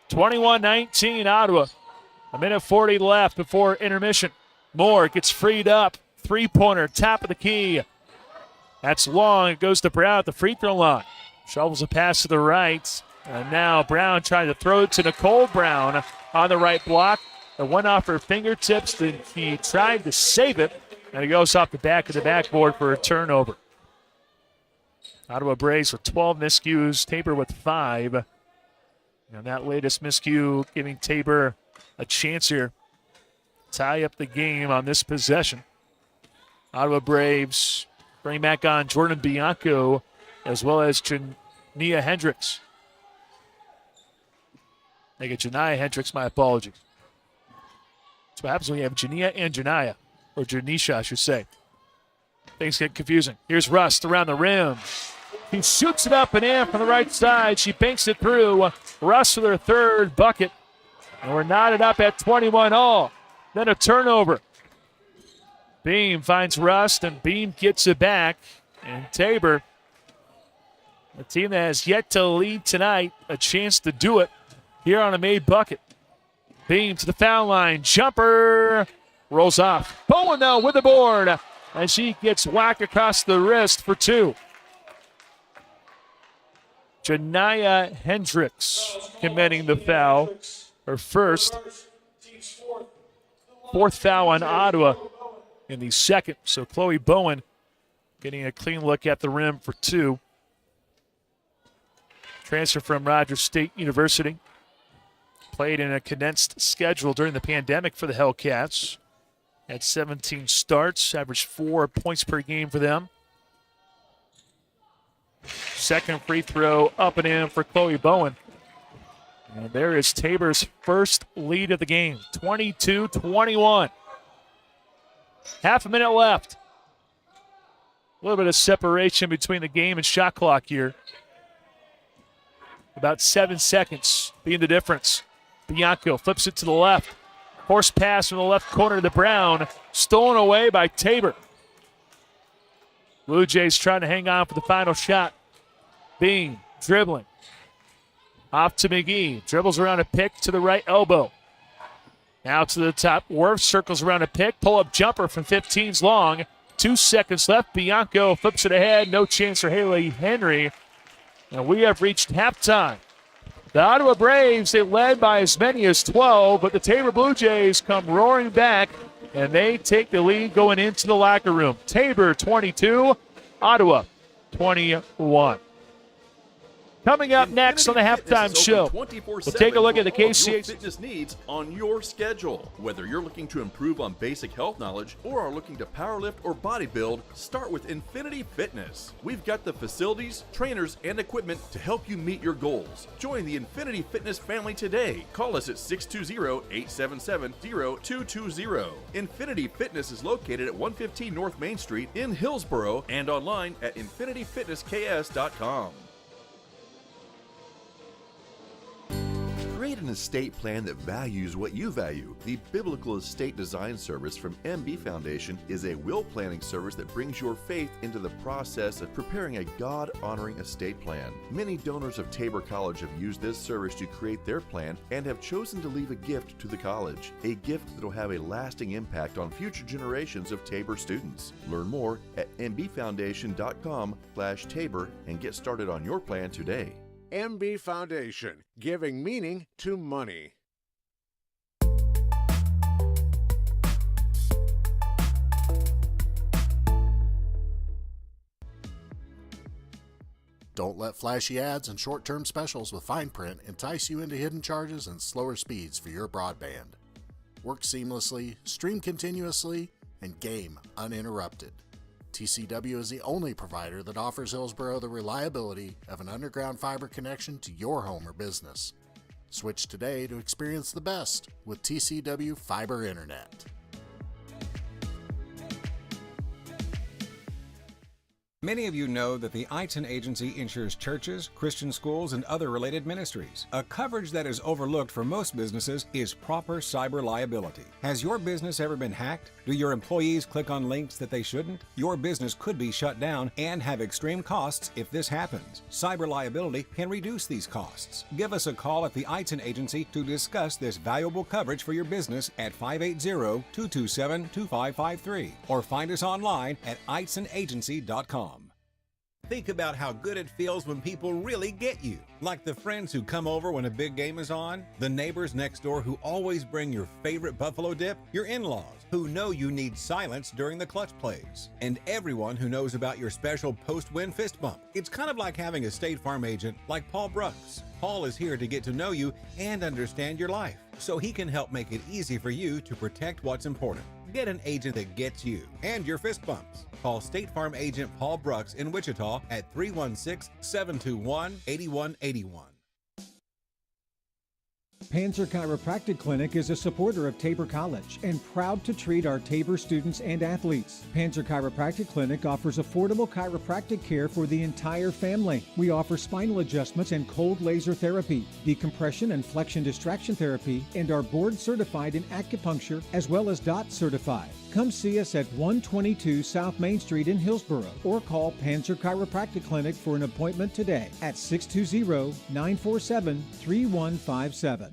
21-19 Ottawa. 1:40 left before intermission. Moore gets freed up. Three-pointer, top of the key. That's long. It goes to Brown at the free throw line. Shovels a pass to the right. And now Brown trying to throw it to Nicole Brown on the right block. It went off her fingertips. Then he tried to save it, and it goes off the back of the backboard for a turnover. Ottawa Braves with 12 miscues, Tabor with 5. And that latest miscue giving Tabor a chance here. Tie up the game on this possession. Ottawa Braves bring back on Jordan Bianco as well as Jania Hendricks. I get Jania Hendricks, my apologies. That's what happens when you have Jania and Jania, or Janisha, I should say. Things get confusing. Here's Rust around the rim. He shoots it up and in from the right side. She banks it through. Rust with her third bucket. And we're knotted up at 21 all. Then a turnover. Beam finds Rust, and Beam gets it back. And Tabor, a team that has yet to lead tonight, a chance to do it here on a made bucket. Beam to the foul line. Jumper rolls off. Bowen, though, with the board. And she gets whacked across the wrist for 2. Jania Hendricks committing the foul. Her first. 4th foul on Ottawa in the second. So Chloe Bowen getting a clean look at the rim for 2. Transfer from Rogers State University. Played in a condensed schedule during the pandemic for the Hellcats. Had 17 starts, averaged 4 points per game for them. Second free throw up and in for Chloe Bowen. And there is Tabor's first lead of the game, 22-21. Half a minute left. A little bit of separation between the game and shot clock here. About 7 seconds being the difference. Bianco flips it to the left. Force pass from the left corner to Brown. Stolen away by Tabor. Blue Jays trying to hang on for the final shot. Bean dribbling. Off to McGee. Dribbles around a pick to the right elbow. Now to the top. Worth circles around a pick. Pull-up jumper from 15's long. 2 seconds left. Bianco flips it ahead. No chance for Haley Henry. And we have reached halftime. The Ottawa Braves, they led by as many as 12, but the Tabor Blue Jays come roaring back, and they take the lead going into the locker room. Tabor 22, Ottawa 21. Coming up next on the halftime show, we'll take a look at the KCA fitness needs on your schedule. Whether you're looking to improve on basic health knowledge or are looking to powerlift or bodybuild, start with Infinity Fitness. We've got the facilities, trainers, and equipment to help you meet your goals. Join the Infinity Fitness family today. Call us at 620-877-0220. Infinity Fitness is located at 115 North Main Street in Hillsboro and online at infinityfitnessks.com. Create an estate plan that values what you value. The Biblical Estate Design Service from MB Foundation is a will planning service that brings your faith into the process of preparing a God-honoring estate plan. Many donors of Tabor College have used this service to create their plan and have chosen to leave a gift to the college, a gift that will have a lasting impact on future generations of Tabor students. Learn more at mbfoundation.com/Tabor and get started on your plan today. MB Foundation, giving meaning to money. Don't let flashy ads and short-term specials with fine print entice you into hidden charges and slower speeds for your broadband. Work seamlessly, stream continuously, and game uninterrupted. TCW is the only provider that offers Hillsboro the reliability of an underground fiber connection to your home or business. Switch today to experience the best with TCW Fiber Internet. Many of you know that the Eitzen Agency insures churches, Christian schools, and other related ministries. A coverage that is overlooked for most businesses is proper cyber liability. Has your business ever been hacked? Do your employees click on links that they shouldn't? Your business could be shut down and have extreme costs if this happens. Cyber liability can reduce these costs. Give us a call at the Eitzen Agency to discuss this valuable coverage for your business at 580-227-2553 or find us online at eitzenagency.com. Think about how good it feels when people really get you. Like the friends who come over when a big game is on, the neighbors next door who always bring your favorite buffalo dip, your in-laws who know you need silence during the clutch plays, and everyone who knows about your special post-win fist bump. It's kind of like having a State Farm agent like Paul Brooks. Paul is here to get to know you and understand your life, so he can help make it easy for you to protect what's important. Get an agent that gets you and your fist bumps. Call State Farm agent Paul Brooks in Wichita at 316-721-8181. Panzer Chiropractic Clinic is a supporter of Tabor College and proud to treat our Tabor students and athletes. Panzer Chiropractic Clinic offers affordable chiropractic care for the entire family. We offer spinal adjustments and cold laser therapy, decompression and flexion distraction therapy, and are board certified in acupuncture as well as DOT certified. Come see us at 122 South Main Street in Hillsboro or call Panzer Chiropractic Clinic for an appointment today at 620-947-3157.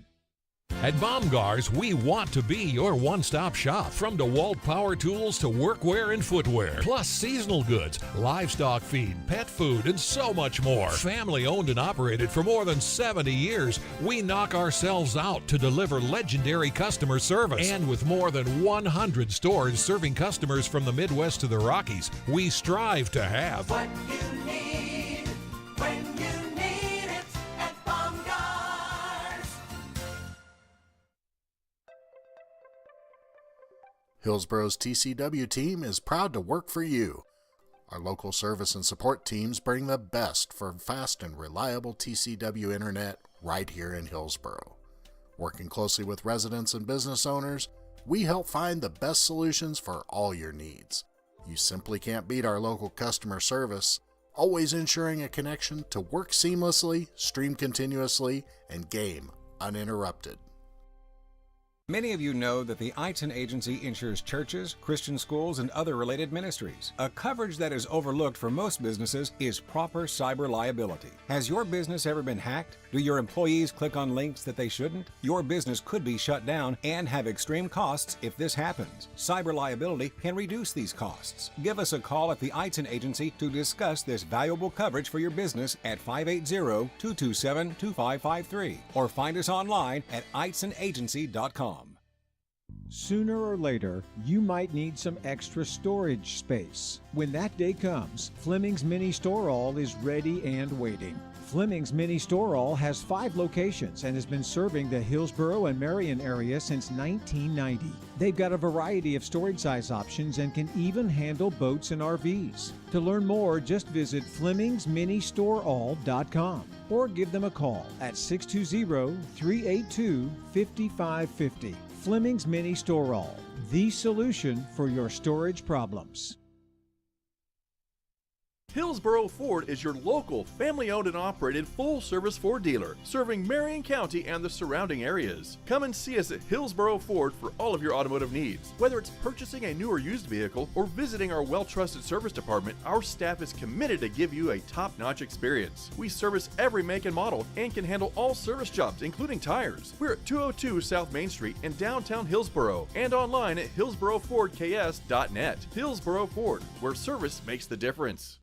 At Baumgars, we want to be your one-stop shop. From DeWalt power tools to workwear and footwear, plus seasonal goods, livestock feed, pet food, and so much more. Family owned and operated for more than 70 years, we knock ourselves out to deliver legendary customer service. And with more than 100 stores serving customers from the Midwest to the Rockies, we strive to have what you need when you need it at Baumgars. Hillsboro's TCW team is proud to work for you. Our local service and support teams bring the best for fast and reliable TCW internet right here in Hillsboro. Working closely with residents and business owners, we help find the best solutions for all your needs. You simply can't beat our local customer service, always ensuring a connection to work seamlessly, stream continuously, and game uninterrupted. Many of you know that the Eitzen Agency insures churches, Christian schools, and other related ministries. A coverage that is overlooked for most businesses is proper cyber liability. Has your business ever been hacked? Do your employees click on links that they shouldn't? Your business could be shut down and have extreme costs if this happens. Cyber liability can reduce these costs. Give us a call at the Eitzen Agency to discuss this valuable coverage for your business at 580-227-2553 or find us online at eitzenagency.com. Sooner or later, you might need some extra storage space. When that day comes, Fleming's Mini Store All is ready and waiting. Fleming's Mini Store All has 5 locations and has been serving the Hillsboro and Marion area since 1990. They've got a variety of storage size options and can even handle boats and RVs. To learn more, just visit FlemingsMiniStoreAll.com or give them a call at 620-382-5550. Fleming's Mini Store All, the solution for your storage problems. Hillsboro Ford is your local, family-owned and operated full-service Ford dealer, serving Marion County and the surrounding areas. Come and see us at Hillsboro Ford for all of your automotive needs. Whether it's purchasing a new or used vehicle or visiting our well-trusted service department, our staff is committed to give you a top-notch experience. We service every make and model and can handle all service jobs, including tires. We're at 202 South Main Street in downtown Hillsboro and online at hillsborofordks.net. Hillsboro Ford, where service makes the difference.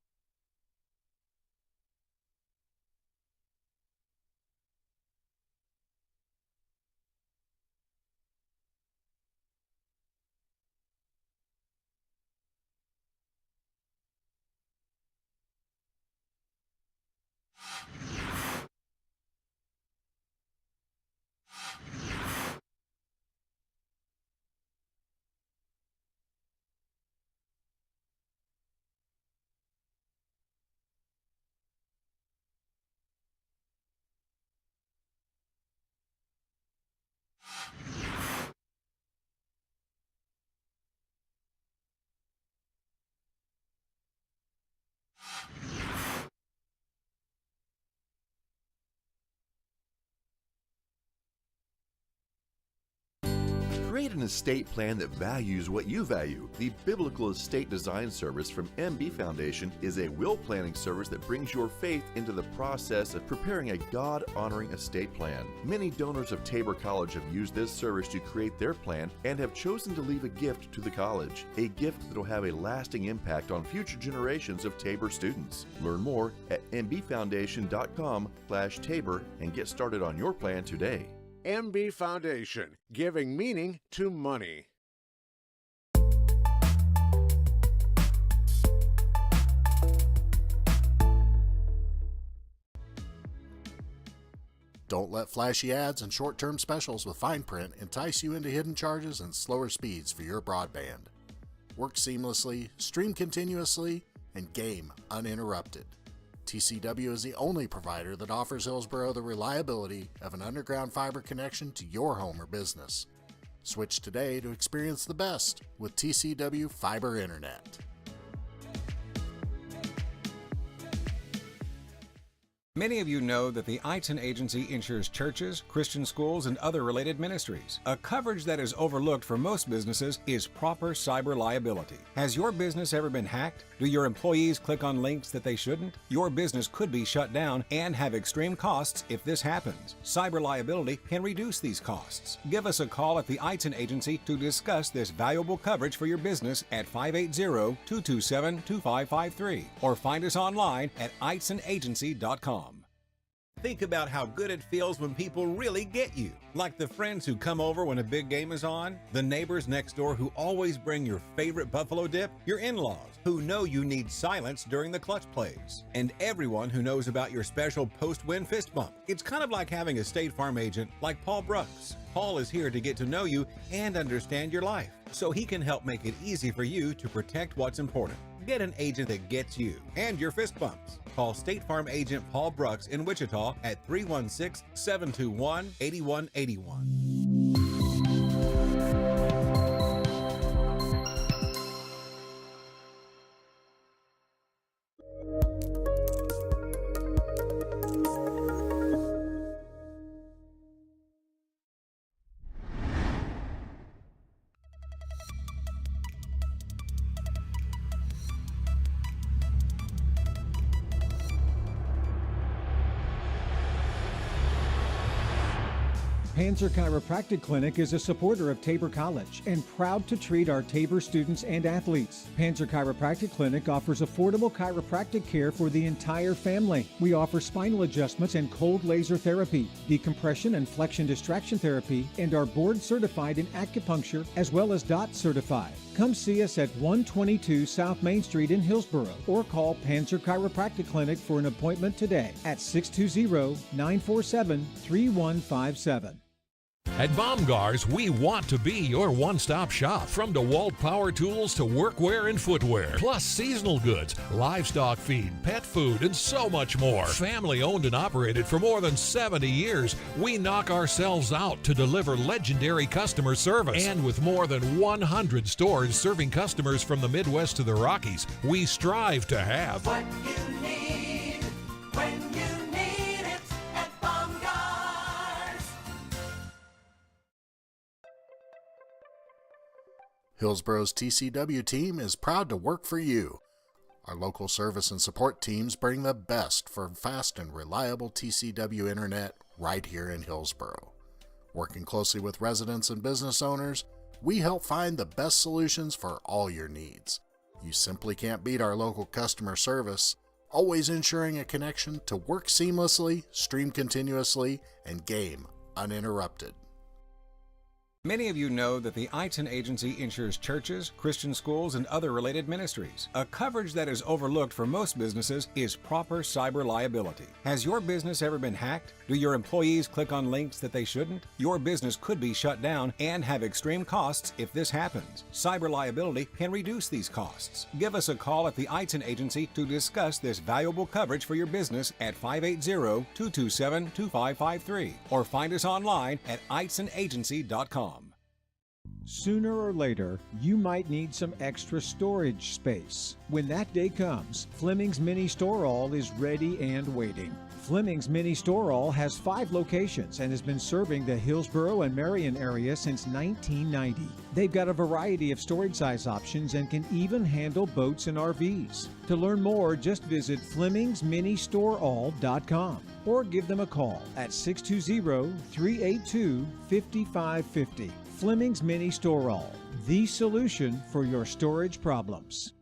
Create an estate plan that values what you value. The Biblical Estate Design Service from MB Foundation is a will planning service that brings your faith into the process of preparing a God-honoring estate plan. Many donors of Tabor College have used this service to create their plan and have chosen to leave a gift to the college, a gift that will have a lasting impact on future generations of Tabor students. Learn more at mbfoundation.com/Tabor and get started on your plan today. MB Foundation, giving meaning to money. Don't let flashy ads and short-term specials with fine print entice you into hidden charges and slower speeds for your broadband. Work seamlessly, stream continuously, and game uninterrupted. TCW is the only provider that offers Hillsboro the reliability of an underground fiber connection to your home or business. Switch today to experience the best with TCW Fiber Internet. Many of you know that the Eitzen Agency insures churches, Christian schools, and other related ministries. A coverage that is overlooked for most businesses is proper cyber liability. Has your business ever been hacked? Do your employees click on links that they shouldn't? Your business could be shut down and have extreme costs if this happens. Cyber liability can reduce these costs. Give us a call at the Eitzen Agency to discuss this valuable coverage for your business at 580-227-2553 or find us online at eitzenagency.com. Think about how good it feels when people really get you. Like the friends who come over when a big game is on, the neighbors next door who always bring your favorite buffalo dip, your in-laws who know you need silence during the clutch plays, and everyone who knows about your special post-win fist bump. It's kind of like having a State Farm agent like Paul Brooks. Paul is here to get to know you and understand your life, so he can help make it easy for you to protect what's important. Get an agent that gets you and your fist bumps. Call State Farm agent Paul Brooks in Wichita at 316-721-8181. Panzer Chiropractic Clinic is a supporter of Tabor College and proud to treat our Tabor students and athletes. Panzer Chiropractic Clinic offers affordable chiropractic care for the entire family. We offer spinal adjustments and cold laser therapy, decompression and flexion distraction therapy, and are board certified in acupuncture as well as DOT certified. Come see us at 122 South Main Street in Hillsboro or call Panzer Chiropractic Clinic for an appointment today at 620-947-3157. At Baumgars, we want to be your one-stop shop. From DeWalt power tools to workwear and footwear, plus seasonal goods, livestock feed, pet food, and so much more. Family owned and operated for more than 70 years, we knock ourselves out to deliver legendary customer service. And with more than 100 stores serving customers from the Midwest to the Rockies, we strive to have What you need when you need it at Baumgars. Hillsboro's TCW team is proud to work for you. Our local service and support teams bring the best for fast and reliable TCW internet right here in Hillsboro. Working closely with residents and business owners, we help find the best solutions for all your needs. You simply can't beat our local customer service, always ensuring a connection to work seamlessly, stream continuously, and game uninterrupted. Many of you know that the Eitzen Agency insures churches, Christian schools, and other related ministries. A coverage that is overlooked for most businesses is proper cyber liability. Has your business ever been hacked? Do your employees click on links that they shouldn't? Your business could be shut down and have extreme costs if this happens. Cyber liability can reduce these costs. Give us a call at the Eitzen Agency to discuss this valuable coverage for your business at 580-227-2553 or find us online at eitzenagency.com. Sooner or later, you might need some extra storage space. When that day comes, Fleming's Mini Store All is ready and waiting. Fleming's Mini Store All has 5 locations and has been serving the Hillsborough and Marion area since 1990. They've got a variety of storage size options and can even handle boats and RVs. To learn more, just visit FlemingsMiniStoreAll.com or give them a call at 620-382-5550. Fleming's Mini Store All, the solution for your storage problems.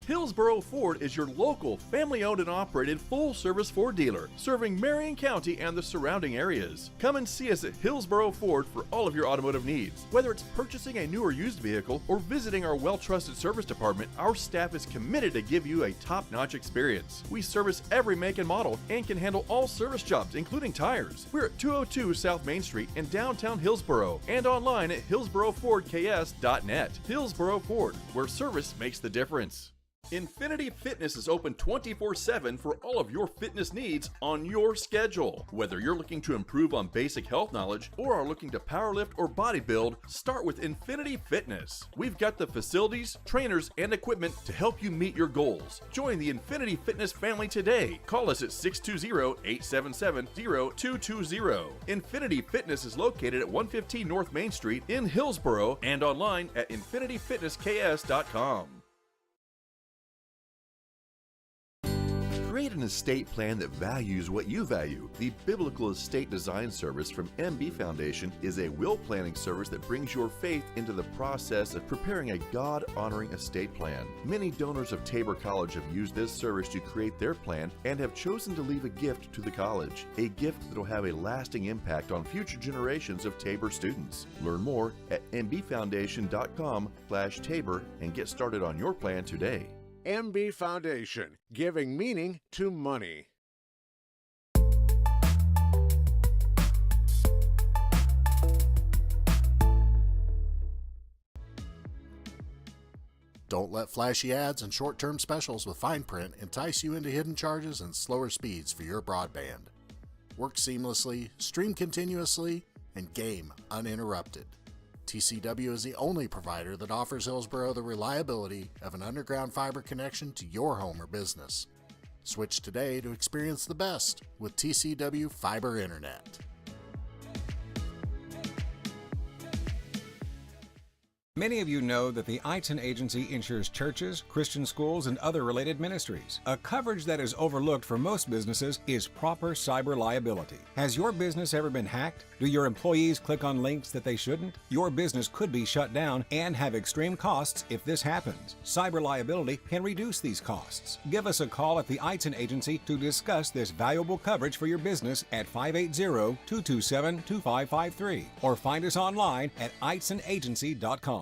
Hillsborough Ford is your local, family-owned and operated full-service Ford dealer, serving Marion County and the surrounding areas. Come and see us at Hillsborough Ford for all of your automotive needs. Whether it's purchasing a new or used vehicle or visiting our well-trusted service department, our staff is committed to give you a top-notch experience. We service every make and model and can handle all service jobs, including tires. We're at 202 South Main Street in downtown Hillsborough and online at hillsboroughfordks.net. Hillsborough Ford, where service makes the difference. Infinity Fitness is open 24/7 for all of your fitness needs on your schedule. Whether you're looking to improve on basic health knowledge or are looking to powerlift or bodybuild, start with Infinity Fitness. We've got the facilities, trainers, and equipment to help you meet your goals. Join the Infinity Fitness family today. Call us at 620-877-0220. Infinity Fitness is located at 115 North Main Street in Hillsborough and online at infinityfitnessks.com. Create an estate plan that values what you value. The Biblical Estate Design Service from MB Foundation is a will planning service that brings your faith into the process of preparing a God-honoring estate plan. Many donors of Tabor College have used this service to create their plan and have chosen to leave a gift to the college, a gift that will have a lasting impact on future generations of Tabor students. Learn more at mbfoundation.com/Tabor and get started on your plan today. MB Foundation, giving meaning to money. Don't let flashy ads and short-term specials with fine print entice you into hidden charges and slower speeds for your broadband. Work seamlessly, stream continuously, and game uninterrupted. TCW is the only provider that offers Hillsborough the reliability of an underground fiber connection to your home or business. Switch today to experience the best with TCW Fiber Internet. Many of you know that the Eitzen Agency insures churches, Christian schools, and other related ministries. A coverage that is overlooked for most businesses is proper cyber liability. Has your business ever been hacked? Do your employees click on links that they shouldn't? Your business could be shut down and have extreme costs if this happens. Cyber liability can reduce these costs. Give us a call at the Eitzen Agency to discuss this valuable coverage for your business at 580-227-2553 or find us online at eitzenagency.com.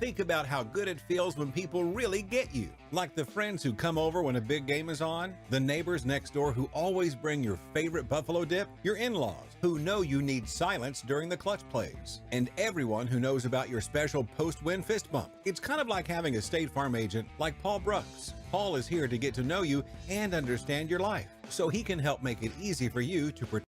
Think about how good it feels when people really get you. Like the friends who come over when a big game is on, the neighbors next door who always bring your favorite buffalo dip, your in-laws who know you need silence during the clutch plays, and everyone who knows about your special post-win fist bump. It's kind of like having a State Farm agent like Paul Brooks. Paul is here to get to know you and understand your life, so he can help make it easy for you to protect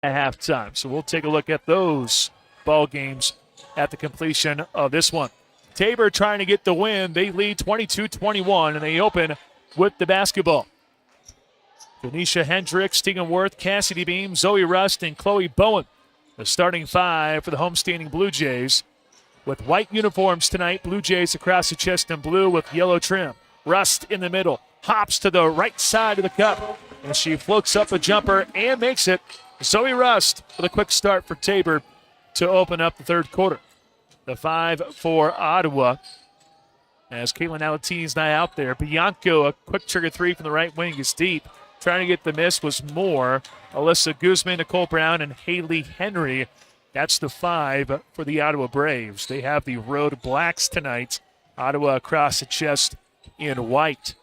at halftime. So we'll take a look at those ball games at the completion of this one. Tabor trying to get the win. They lead 22-21, and they open with the basketball. Venetia Hendricks, Tegan Worth, Cassidy Beam, Zoe Rust, and Chloe Bowen, the starting five for the homestanding Blue Jays. With white uniforms tonight, Blue Jays across the chest in blue with yellow trim. Rust in the middle, hops to the right side of the cup, and she floats up a jumper and makes it. Zoe Rust with a quick start for Tabor to open up the third quarter. The 5 for Ottawa, as Caitlin Alatini's not out there. Bianco, a quick trigger three from the right wing is deep. Trying to get the miss was Moore. Alyssa Guzman, Nicole Brown, and Haley Henry. That's the 5 for the Ottawa Braves. They have the road blacks tonight. Ottawa across the chest in white.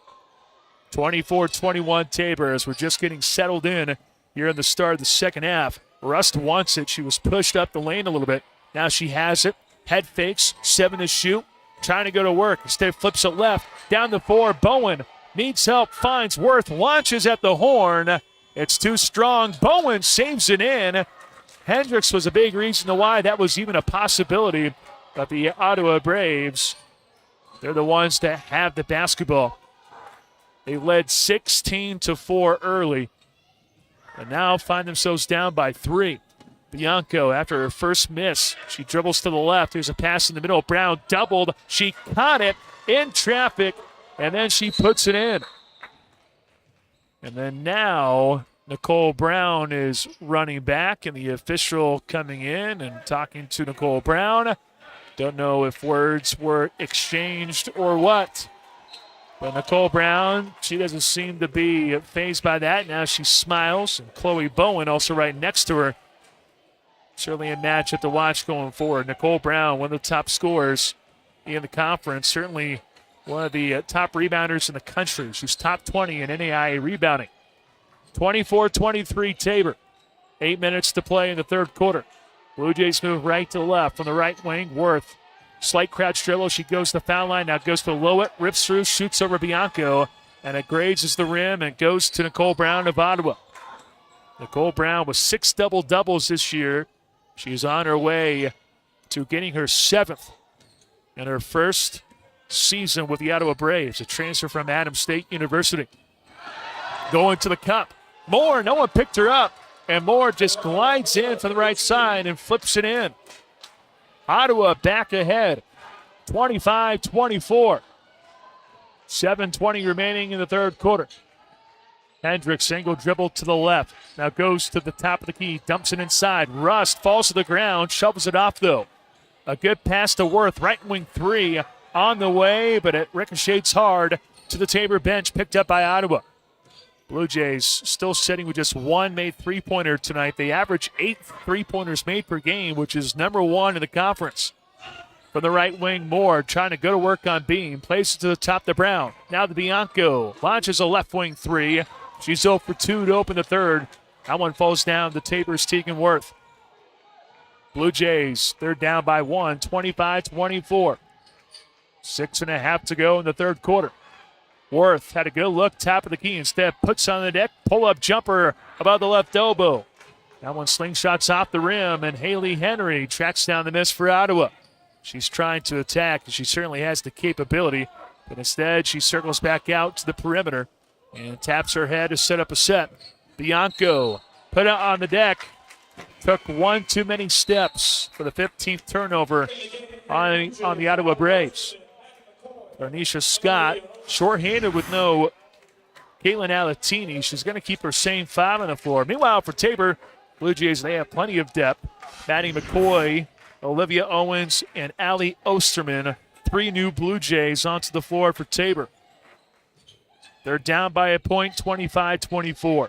24-21 Tabor as we're just getting settled in here in the start of the second half. Rust wants it. She was pushed up the lane a little bit. Now she has it. Head fakes, 7 to shoot. Trying to go to work. Instead flips it left. Down the 4. Bowen needs help. Finds Worth. Launches at the horn. It's too strong. Bowen saves it in. Hendricks was a big reason to why that was even a possibility. But the Ottawa Braves, they're the ones that have the basketball. They led 16-4 early, and now find themselves down by 3. Bianco, after her first miss, she dribbles to the left. There's a pass in the middle. Brown doubled. She caught it in traffic, and then she puts it in. And then now Nicole Brown is running back, and the official coming in and talking to Nicole Brown. Don't know if words were exchanged or what. But Nicole Brown, she doesn't seem to be fazed by that. Now she smiles, and Chloe Bowen also right next to her. Certainly a matchup to watch going forward. Nicole Brown, one of the top scorers in the conference, certainly one of the top rebounders in the country. She's top 20 in NAIA rebounding. 24-23 Tabor. 8 minutes to play in the third quarter. Blue Jays move right to left from the right wing. Worth, slight crouch dribble. She goes to the foul line. Now goes below it. Rips through, shoots over Bianco. And it grazes the rim and goes to Nicole Brown of Ottawa. Nicole Brown with 6 double-doubles this year. She's on her way to getting her 7th in her first season with the Ottawa Braves, a transfer from Adams State University. Going to the cup. Moore, no one picked her up. And Moore just glides in from the right side and flips it in. Ottawa back ahead, 25-24. 7:20 remaining in the third quarter. Hendricks, single dribble to the left. Now goes to the top of the key, dumps it inside. Rust falls to the ground, shovels it off though. A good pass to Worth, right wing 3 on the way, but it ricochets hard to the Tabor bench, picked up by Ottawa. Blue Jays still sitting with just 1 made three-pointer tonight. They average 8 three-pointers made per game, which is number 1 in the conference. From the right wing, Moore trying to go to work on Beam. Plays it to the top to Brown. Now to Bianco. Launches a left wing 3. She's 0 for 2 to open the third. That one falls down to Tabor's Tegan Worth. Blue Jays, they're down by 1, 25-24. 6.5 to go in the third quarter. Worth had a good look, top of the key. Instead, puts on the deck, pull-up jumper above the left elbow. That one slingshots off the rim, and Haley Henry tracks down the miss for Ottawa. She's trying to attack, and she certainly has the capability. But instead, she circles back out to the perimeter and taps her head to set up a set. Bianco put it on the deck. Took one too many steps for the 15th turnover on the Ottawa Braves. Darnisha Scott, shorthanded with no Caitlin Alatini. She's going to keep her same 5 on the floor. Meanwhile, for Tabor, Blue Jays, they have plenty of depth. Maddie McCoy, Olivia Owens, and Allie Osterman. 3 new Blue Jays onto the floor for Tabor. They're down by a point, 25-24.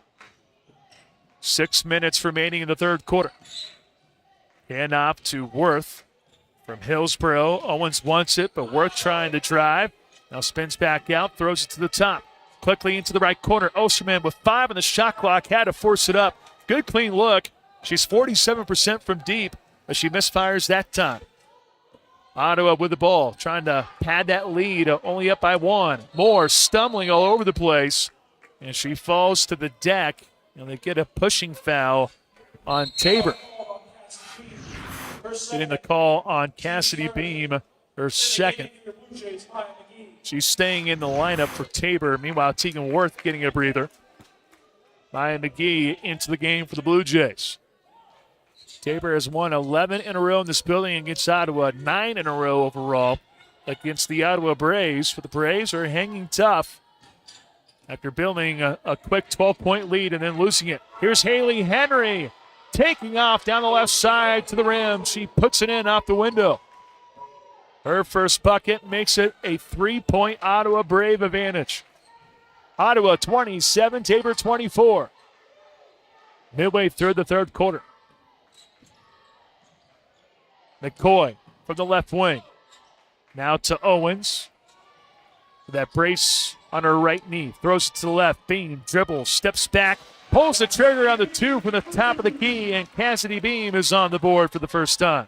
6 minutes remaining in the third quarter. Hand off to Worth from Hillsboro. Owens wants it, but Worth trying to drive. Now spins back out, throws it to the top. Quickly into the right corner. Osterman with 5 on the shot clock, had to force it up. Good clean look. She's 47% from deep, but she misfires that time. Ottawa with the ball, trying to pad that lead, only up by 1. Moore stumbling all over the place, and she falls to the deck, and they get a pushing foul on Tabor. Getting the call on Cassidy Beam, her second. She's staying in the lineup for Tabor. Meanwhile, Tegan Worth getting a breather. Maya McGee into the game for the Blue Jays. Tabor has won 11 in a row in this building against Ottawa, 9 in a row overall against the Ottawa Braves. But the Braves are hanging tough after building a quick 12-point lead and then losing it. Here's Haley Henry taking off down the left side to the rim. She puts it in off the window. Her first bucket makes it a 3-point Ottawa Brave advantage. Ottawa 27, Tabor 24. Midway through the third quarter. McCoy from the left wing. Now to Owens. That brace on her right knee. Throws it to the left. Beam dribbles, steps back, pulls the trigger on the 2 from the top of the key, and Cassidy Beam is on the board for the first time.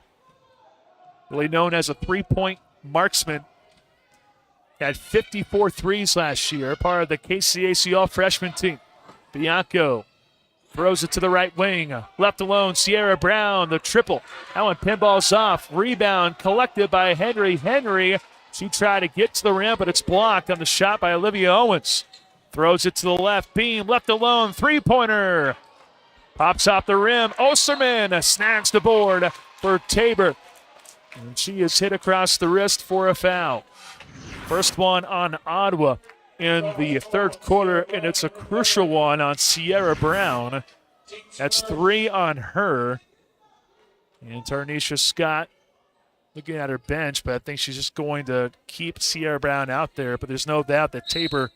Really known as a 3-point marksman. Had 54 threes last year, part of the KCAC All-Freshman team. Bianco Throws it to the right wing. Left alone, Sierra Brown, the triple. That one pinballs off. Rebound collected by Henry. Henry, she tried to get to the rim, but it's blocked on the shot by Olivia Owens. Throws it to the left beam. Left alone, three-pointer. Pops off the rim. Osterman snags the board for Tabor. And she is hit across the wrist for a foul. First one on Ottawa in the third quarter, and it's a crucial one on Sierra Brown. That's 3 on her. And Tarnisha Scott looking at her bench, but I think she's just going to keep Sierra Brown out there. But there's no doubt that Tabor,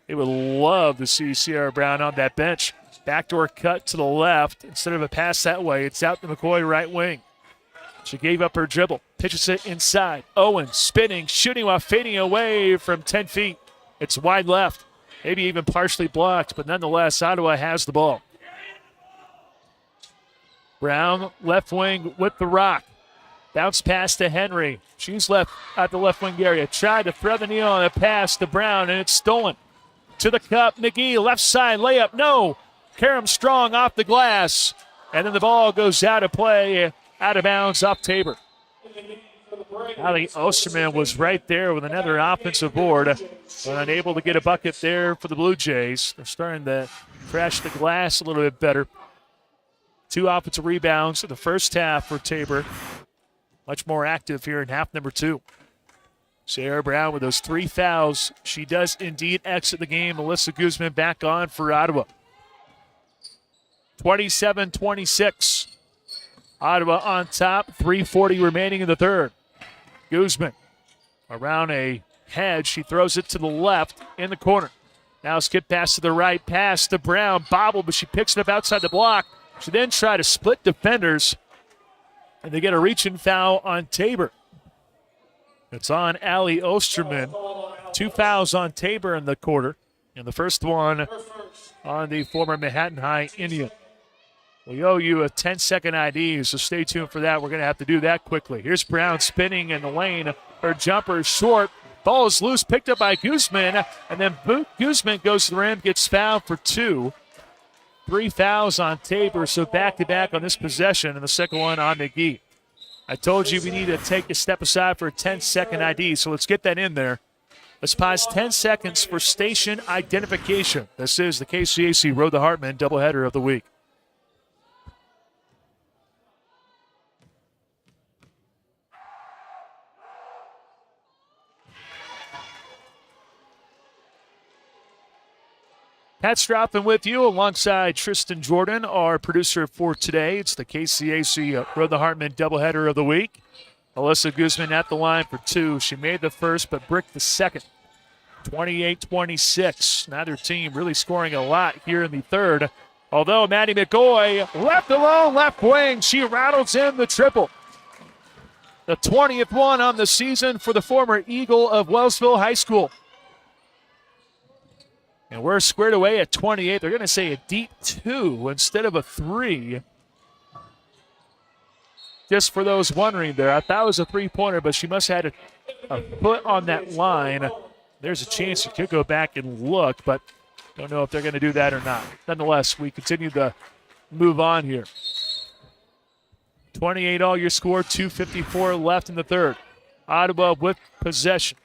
they would love to see Sierra Brown on that bench. Backdoor cut to the left. Instead of a pass that way, it's out to McCoy right wing. She gave up her dribble, pitches it inside. Owens spinning, shooting while fading away from 10 feet. It's wide left, maybe even partially blocked, but nonetheless, Ottawa has the ball. Brown, left wing with the rock. Bounce pass to Henry. She's left at the left wing area. Tried to thread the needle on a pass to Brown, and it's stolen. To the cup, McGee, left side, layup, no. Karam Strong off the glass, and then the ball goes out of play, out of bounds off Tabor. Ali Osterman was right there with another offensive board, but unable to get a bucket there for the Blue Jays. They're starting to crash the glass a little bit better. 2 offensive rebounds in the first half for Tabor. Much more active here in half number 2. Sierra Brown with those 3 fouls. She does indeed exit the game. Melissa Guzman back on for Ottawa. 27-26. Ottawa on top, 3:40 remaining in the third. Guzman around a hedge. She throws it to the left in the corner. Now skip pass to the right, pass to Brown. Bobble, but she picks it up outside the block. She then tried to split defenders, and they get a reach-in foul on Tabor. It's on Ali Osterman. 2 fouls on Tabor in the quarter, and the first one on the former Manhattan High Indian. We owe you a 10-second ID, so stay tuned for that. We're going to have to do that quickly. Here's Brown spinning in the lane. Her jumper is short. Ball is loose, picked up by Guzman, and then Guzman goes to the rim, gets fouled for 2. 3 fouls on Tabor, so back-to-back on this possession, and the second one on McGee. I told you we need to take a step aside for a 10-second ID, so let's get that in there. Let's pause 10 seconds for station identification. This is the KCAC Road to Hartman doubleheader of the week. Pat Stroppin with you alongside Tristan Jordan, our producer for today. It's the KCAC Road to Hartman doubleheader of the week. Alyssa Guzman at the line for 2. She made the first but bricked the second. 28-26. Neither team really scoring a lot here in the third. Although Maddie McCoy left alone, left wing. She rattles in the triple. The 20th one on the season for the former Eagle of Wellsville High School. And we're squared away at 28. They're going to say a deep 2 instead of a 3. Just for those wondering there, I thought it was a three-pointer, but she must have had a foot on that line. There's a chance you could go back and look, but don't know if they're going to do that or not. Nonetheless, we continue to move on here. 28 all your score, 2:54 left in the third. Ottawa with possession.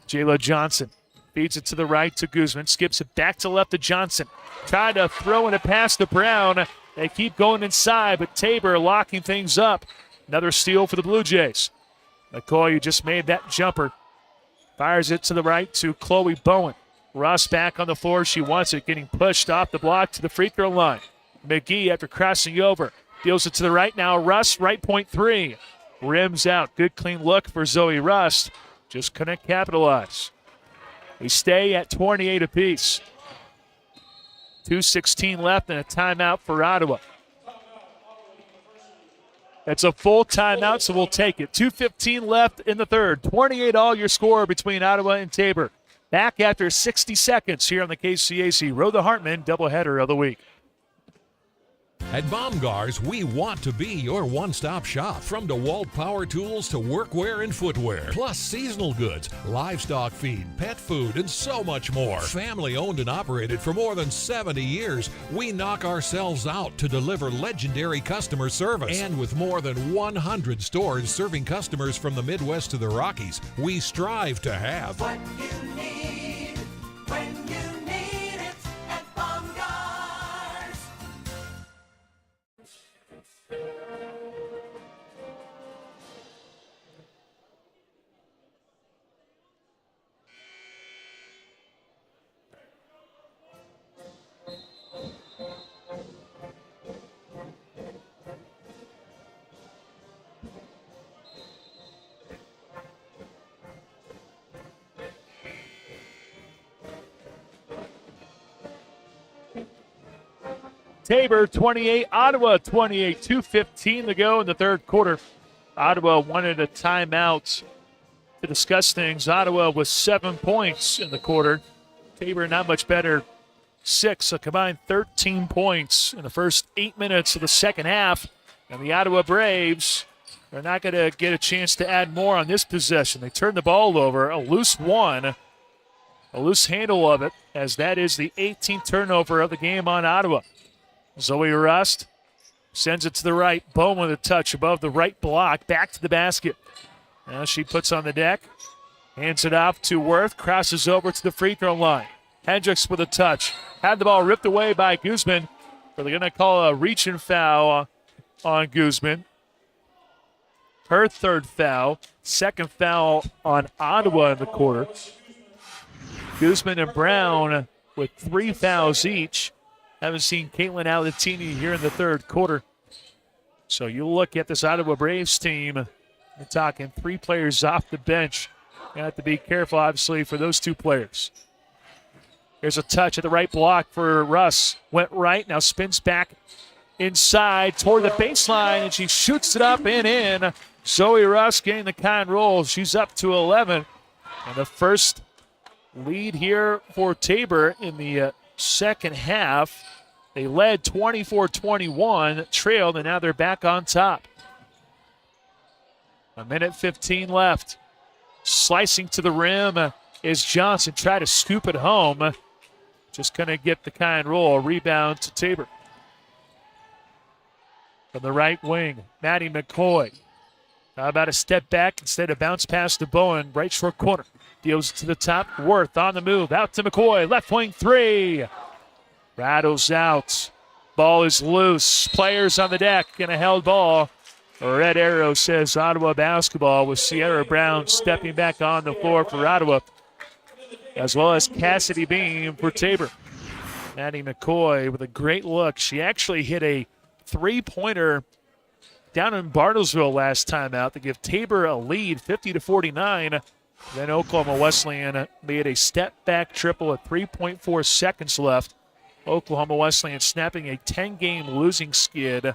Jayla Johnson feeds it to the right to Guzman. Skips it back to left to Johnson. Tried to throw in a pass to Brown. They keep going inside, but Tabor locking things up. Another steal for the Blue Jays. McCoy, who just made that jumper, fires it to the right to Chloe Bowen. Russ back on the floor. She wants it, getting pushed off the block to the free throw line. McGee, after crossing over, deals it to the right now. Russ, right point 3. Rims out. Good clean look for Zoe Rust. Just couldn't capitalize. We stay at 28 apiece. 2:16 left and a timeout for Ottawa. That's a full timeout, so we'll take it. 2:15 left in the third. 28 all your score between Ottawa and Tabor. Back after 60 seconds here on the KCAC Road to Hartman doubleheader of the week. At Baumgars, we want to be your one-stop shop. From DeWalt power tools to workwear and footwear, plus seasonal goods, livestock feed, pet food, and so much more. Family owned and operated for more than 70 years, we knock ourselves out to deliver legendary customer service. And with more than 100 stores serving customers from the Midwest to the Rockies, we strive to have what you need when you need it at Baumgars. Tabor 28, Ottawa 28, 2:15 to go in the third quarter. Ottawa wanted a timeout to discuss things. Ottawa with 7 points in the quarter. Tabor not much better, 6, a combined 13 points in the first 8 minutes of the second half. And the Ottawa Braves are not going to get a chance to add more on this possession. They turned the ball over, a loose one, a loose handle of it, as that is the 18th turnover of the game on Ottawa. Zoe Rust sends it to the right. Bowman with a touch above the right block. Back to the basket. Now she puts on the deck. Hands it off to Worth. Crosses over to the free throw line. Hendricks with a touch. Had the ball ripped away by Guzman. But they're going to call a reach and foul on Guzman. Her third foul. Second foul on Ottawa in the quarter. Guzman and Brown with 3 fouls each. Haven't seen Caitlin Alatini here in the third quarter. So you look at this Ottawa Braves team, we're talking 3 players off the bench. You have to be careful, obviously, for those 2 players. Here's a touch at the right block for Russ. Went right, now spins back inside toward the baseline, and she shoots it up and in. Zoe Russ getting the kind roll. She's up to 11. And the first lead here for Tabor in the second half. They led 24-21, trailed, and now they're back on top. 1:15 left. Slicing to the rim is Johnson. Try to scoop it home. Just going to get the kind roll. Rebound to Tabor. From the right wing, Maddie McCoy. How about a step back instead of bounce pass to Bowen, right short corner. Deals to the top. Worth on the move. Out to McCoy. Left wing 3. Rattles out. Ball is loose. Players on the deck and a held ball. Red arrow says Ottawa basketball with Sierra Brown stepping back on the floor for Ottawa, as well as Cassidy Beam for Tabor. Maddie McCoy with a great look. She actually hit a 3-pointer down in Bartlesville last time out to give Tabor a lead, 50-49. Then Oklahoma Wesleyan made a step-back triple with 3.4 seconds left. Oklahoma Wesleyan snapping a 10-game losing skid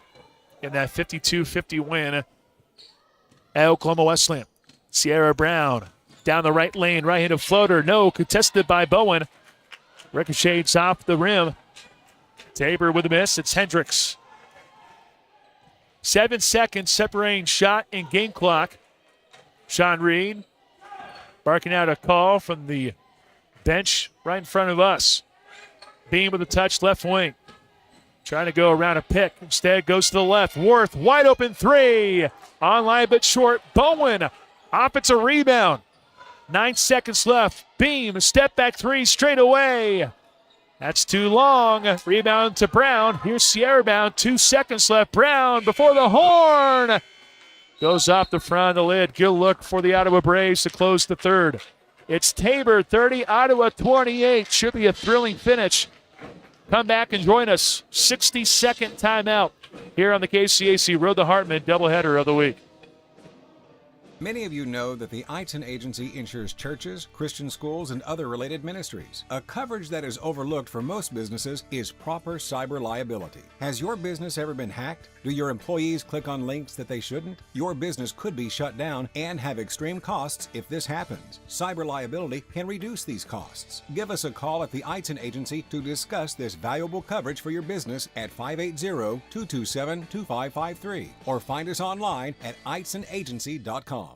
in that 52-50 win at Oklahoma Wesleyan. Sierra Brown down the right lane, right-handed floater. No, contested by Bowen. Ricochets off the rim. Tabor with a miss. It's Hendricks. 7 seconds separating shot and game clock. Sean Reed barking out a call from the bench right in front of us. Beam with a touch, left wing. Trying to go around a pick. Instead goes to the left. Worth, wide open 3. Online but short. Bowen, offensive rebound. 9 seconds left. Beam, step back 3 straight away. That's too long. Rebound to Brown. Here's Sierra Brown. 2 seconds left. Brown before the horn. Goes off the front of the lid. Good look for the Ottawa Braves to close the third. It's Tabor 30, Ottawa 28. Should be a thrilling finish. Come back and join us. 60-second timeout here on the KCAC Road to Hartman doubleheader of the week. Many of you know that the Eitzen Agency insures churches, Christian schools, and other related ministries. A coverage that is overlooked for most businesses is proper cyber liability. Has your business ever been hacked? Do your employees click on links that they shouldn't? Your business could be shut down and have extreme costs if this happens. Cyber liability can reduce these costs. Give us a call at the Eitzen Agency to discuss this valuable coverage for your business at 580-227-2553 or find us online at eitzenagency.com.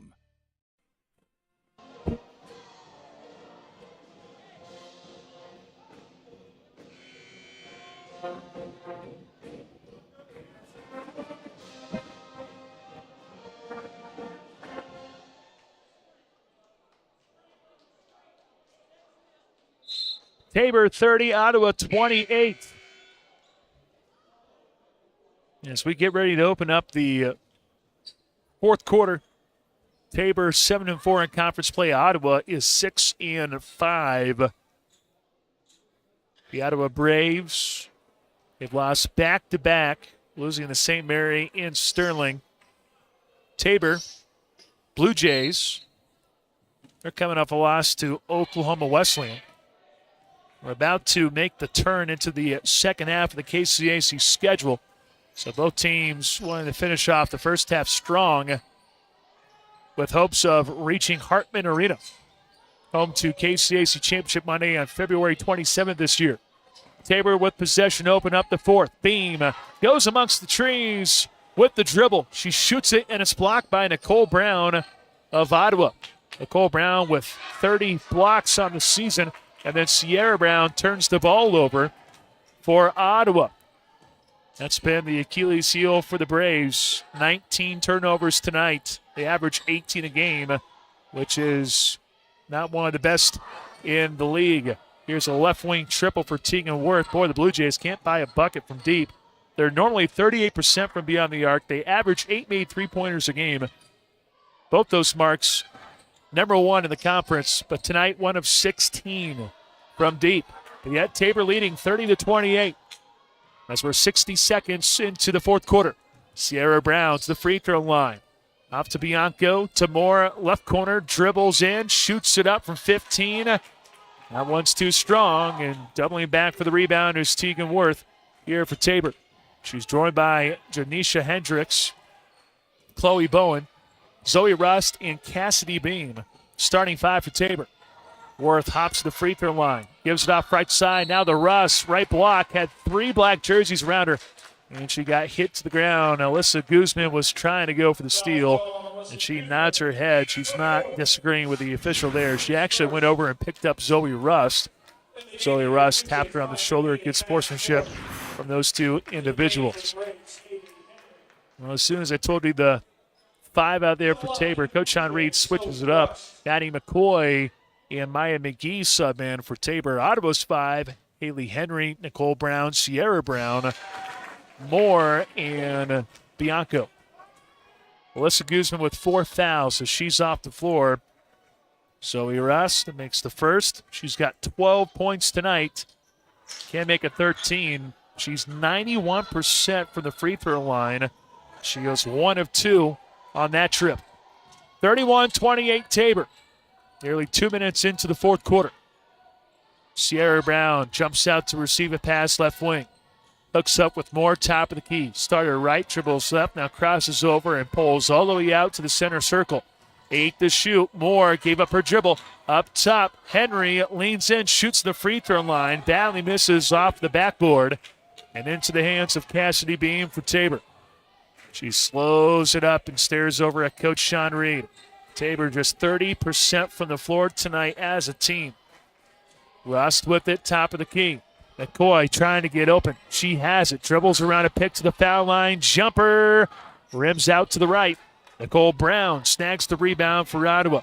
Tabor 30, Ottawa 28. As we get ready to open up the fourth quarter, Tabor 7-4 in conference play. Ottawa is 6-5. The Ottawa Braves, they've lost back-to-back, losing to St. Mary and Sterling. Tabor, Blue Jays, they're coming off a loss to Oklahoma Wesleyan. We're about to make the turn into the second half of the KCAC schedule. So both teams wanting to finish off the first half strong with hopes of reaching Hartman Arena, home to KCAC Championship Monday on February 27th this year. Tabor with possession, open up the fourth. Beam goes amongst the trees with the dribble. She shoots it, and it's blocked by Nicole Brown of Ottawa. Nicole Brown with 30 blocks on the season. And then Sierra Brown turns the ball over for Ottawa. That's been the Achilles heel for the Braves. 19 turnovers tonight. They average 18 a game, which is not one of the best in the league. Here's a left wing triple for Tegan Worth. Boy, the Blue Jays can't buy a bucket from deep. They're normally 38% from beyond the arc. They average 8 made three-pointers a game. Both those marks number one in the conference, but tonight 1 of 16 from deep. But yet Tabor leading 30-28 as we're 60 seconds into the fourth quarter. Sierra Brown to the free throw line. Off to Bianco, to Moore, left corner, dribbles in, shoots it up from 15. That one's too strong, and doubling back for the rebound is Tegan Worth here for Tabor. She's joined by Janisha Hendricks, Chloe Bowen, Zoe Rust, and Cassidy Beam. Starting five for Tabor. Worth hops to the free throw line. Gives it off right side. Now the Rust. Right block. Had 3 black jerseys around her. And she got hit to the ground. Alyssa Guzman was trying to go for the steal. And she nods her head. She's not disagreeing with the official there. She actually went over and picked up Zoe Rust. Zoe Rust tapped her on the shoulder. Good sportsmanship from those two individuals. Well, as soon as I told you the 5 out there for Tabor, Coach Sean Reed switches it up. Maddie McCoy and Maya McGee sub in for Tabor. Ottawa's 5, Haley Henry, Nicole Brown, Sierra Brown, Moore, and Bianco. Alyssa Guzman with 4 fouls, so she's off the floor. Zoe Rust makes the first. She's got 12 points tonight. Can't make it 13. She's 91% from the free throw line. She goes 1 of 2 on that trip. 31-28 Tabor. Nearly 2 minutes into the fourth quarter. Sierra Brown jumps out to receive a pass left wing. Hooks up with Moore, top of the key. Starter right, dribbles left, now crosses over and pulls all the way out to the center circle. 8 to shoot. Moore gave up her dribble. Up top, Henry leans in, shoots the free throw line. Badly misses off the backboard. And into the hands of Cassidy Beam for Tabor. She slows it up and stares over at Coach Sean Reed. Tabor just 30% from the floor tonight as a team. Rust with it, top of the key. McCoy trying to get open. She has it. Dribbles around a pick to the foul line. Jumper. Rims out to the right. Nicole Brown snags the rebound for Ottawa.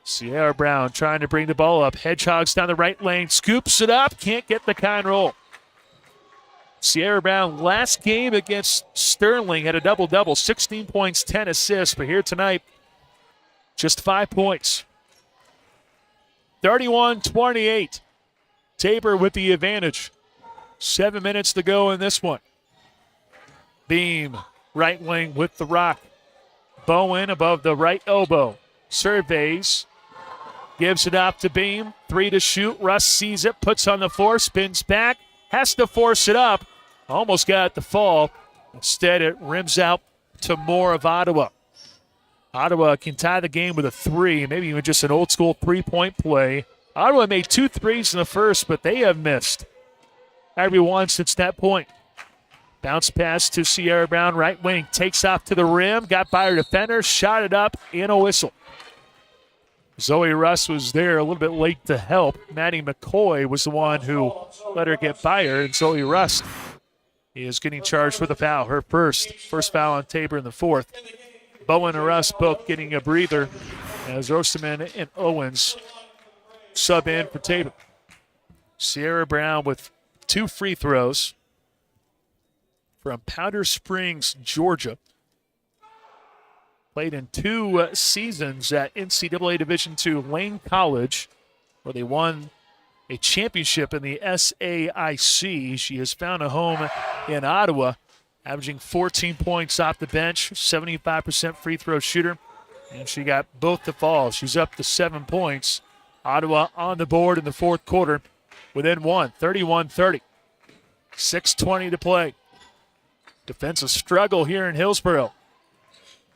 Sierra Brown trying to bring the ball up. Hedgehogs down the right lane. Scoops it up. Can't get the kind roll. Sierra Brown last game against Sterling had a double-double. 16 points, 10 assists. But here tonight, just 5 points. 31-28. Tabor with the advantage. 7 minutes to go in this one. Beam, right wing with the rock. Bowen above the right elbow. Surveys. Gives it up to Beam. 3 to shoot. Russ sees it. Puts on the floor. Spins back. Has to force it up. Almost got it to fall. Instead, it rims out to Moore of Ottawa. Ottawa can tie the game with a 3, maybe even just an old-school three-point play. Ottawa made 2 threes in the first, but they have missed every one since that point. Bounce pass to Sierra Brown, right wing. Takes off to the rim. Got by her defender. Shot it up and a whistle. Zoe Russ was there a little bit late to help. Maddie McCoy was the one who let her get by her. And Zoe Russ is getting charged with a foul. Her first foul on Tabor in the fourth. Bowen and Russ both getting a breather as Osterman and Owens sub in for Tabor. Sierra Brown with 2 free throws from Powder Springs, Georgia. Played in 2 seasons at NCAA Division II Lane College, where they won a championship in the SAIC. She has found a home in Ottawa, averaging 14 points off the bench, 75% free throw shooter, and she got both to fall. She's up to 7 points. Ottawa on the board in the fourth quarter within 1, 31-30. 6:20 to play. Defensive struggle here in Hillsboro.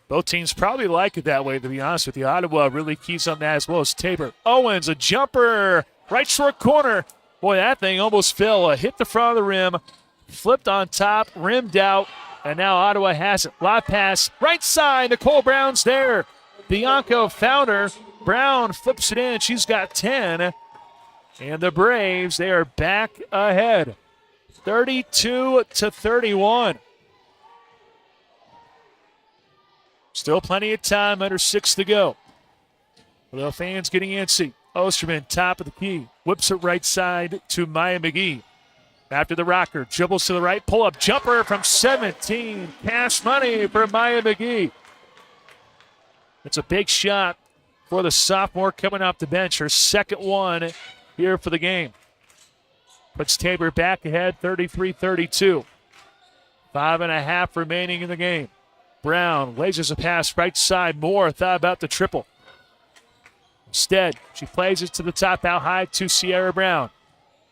Both teams probably like it that way, to be honest with you. Ottawa really keys on that as well as Tabor. Owens, a jumper, right short corner. Boy, that thing almost fell. Hit the front of the rim, flipped on top, rimmed out, and now Ottawa has it. Live pass, right side. Nicole Brown's there. Bianco found her. Brown flips it in. She's got 10. And the Braves, they are back ahead. 32-31. Still plenty of time, under 6 to go. The fans getting antsy. Osterman, top of the key. Whips it right side to Maya McGee. After the rocker, dribbles to the right, pull-up jumper from 17. Cash money for Maya McGee. It's a big shot for the sophomore coming off the bench. Her second one here for the game. Puts Tabor back ahead, 33-32. 5.5 remaining in the game. Brown lasers a pass right side. Moore thought about the triple. Instead, she plays it to the top, out high to Sierra Brown.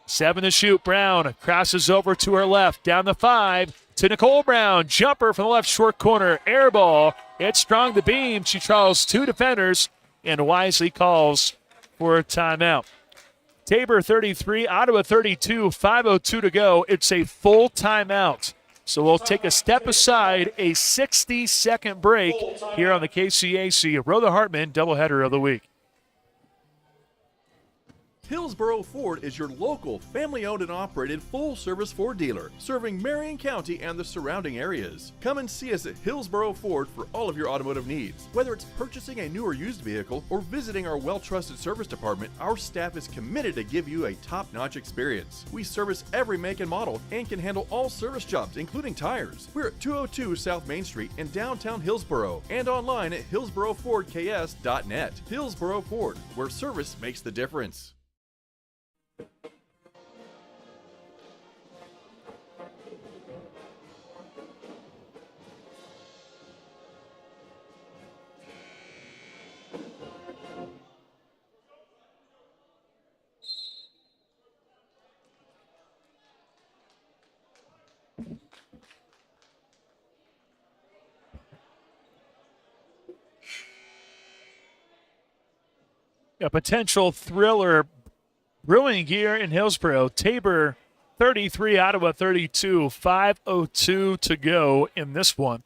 7 to shoot. Brown crosses over to her left. Down the 5 to Nicole Brown. Jumper from the left short corner. Air ball. It's strong to Beam. She trials 2 defenders and wisely calls for a timeout. Tabor 33, Ottawa 32, 5:02 to go. It's a full timeout. So we'll take a step aside, a 60-second break here on the KCAC Rotha Hartman doubleheader of the week. Hillsboro Ford is your local, family-owned and operated full-service Ford dealer, serving Marion County and the surrounding areas. Come and see us at Hillsboro Ford for all of your automotive needs. Whether it's purchasing a new or used vehicle or visiting our well-trusted service department, our staff is committed to give you a top-notch experience. We service every make and model and can handle all service jobs, including tires. We're at 202 South Main Street in downtown Hillsboro and online at hillsborofordks.net. Hillsboro Ford, where service makes the difference. A potential thriller brewing here in Hillsboro. Tabor 33, Ottawa 32, 5:02 to go in this one.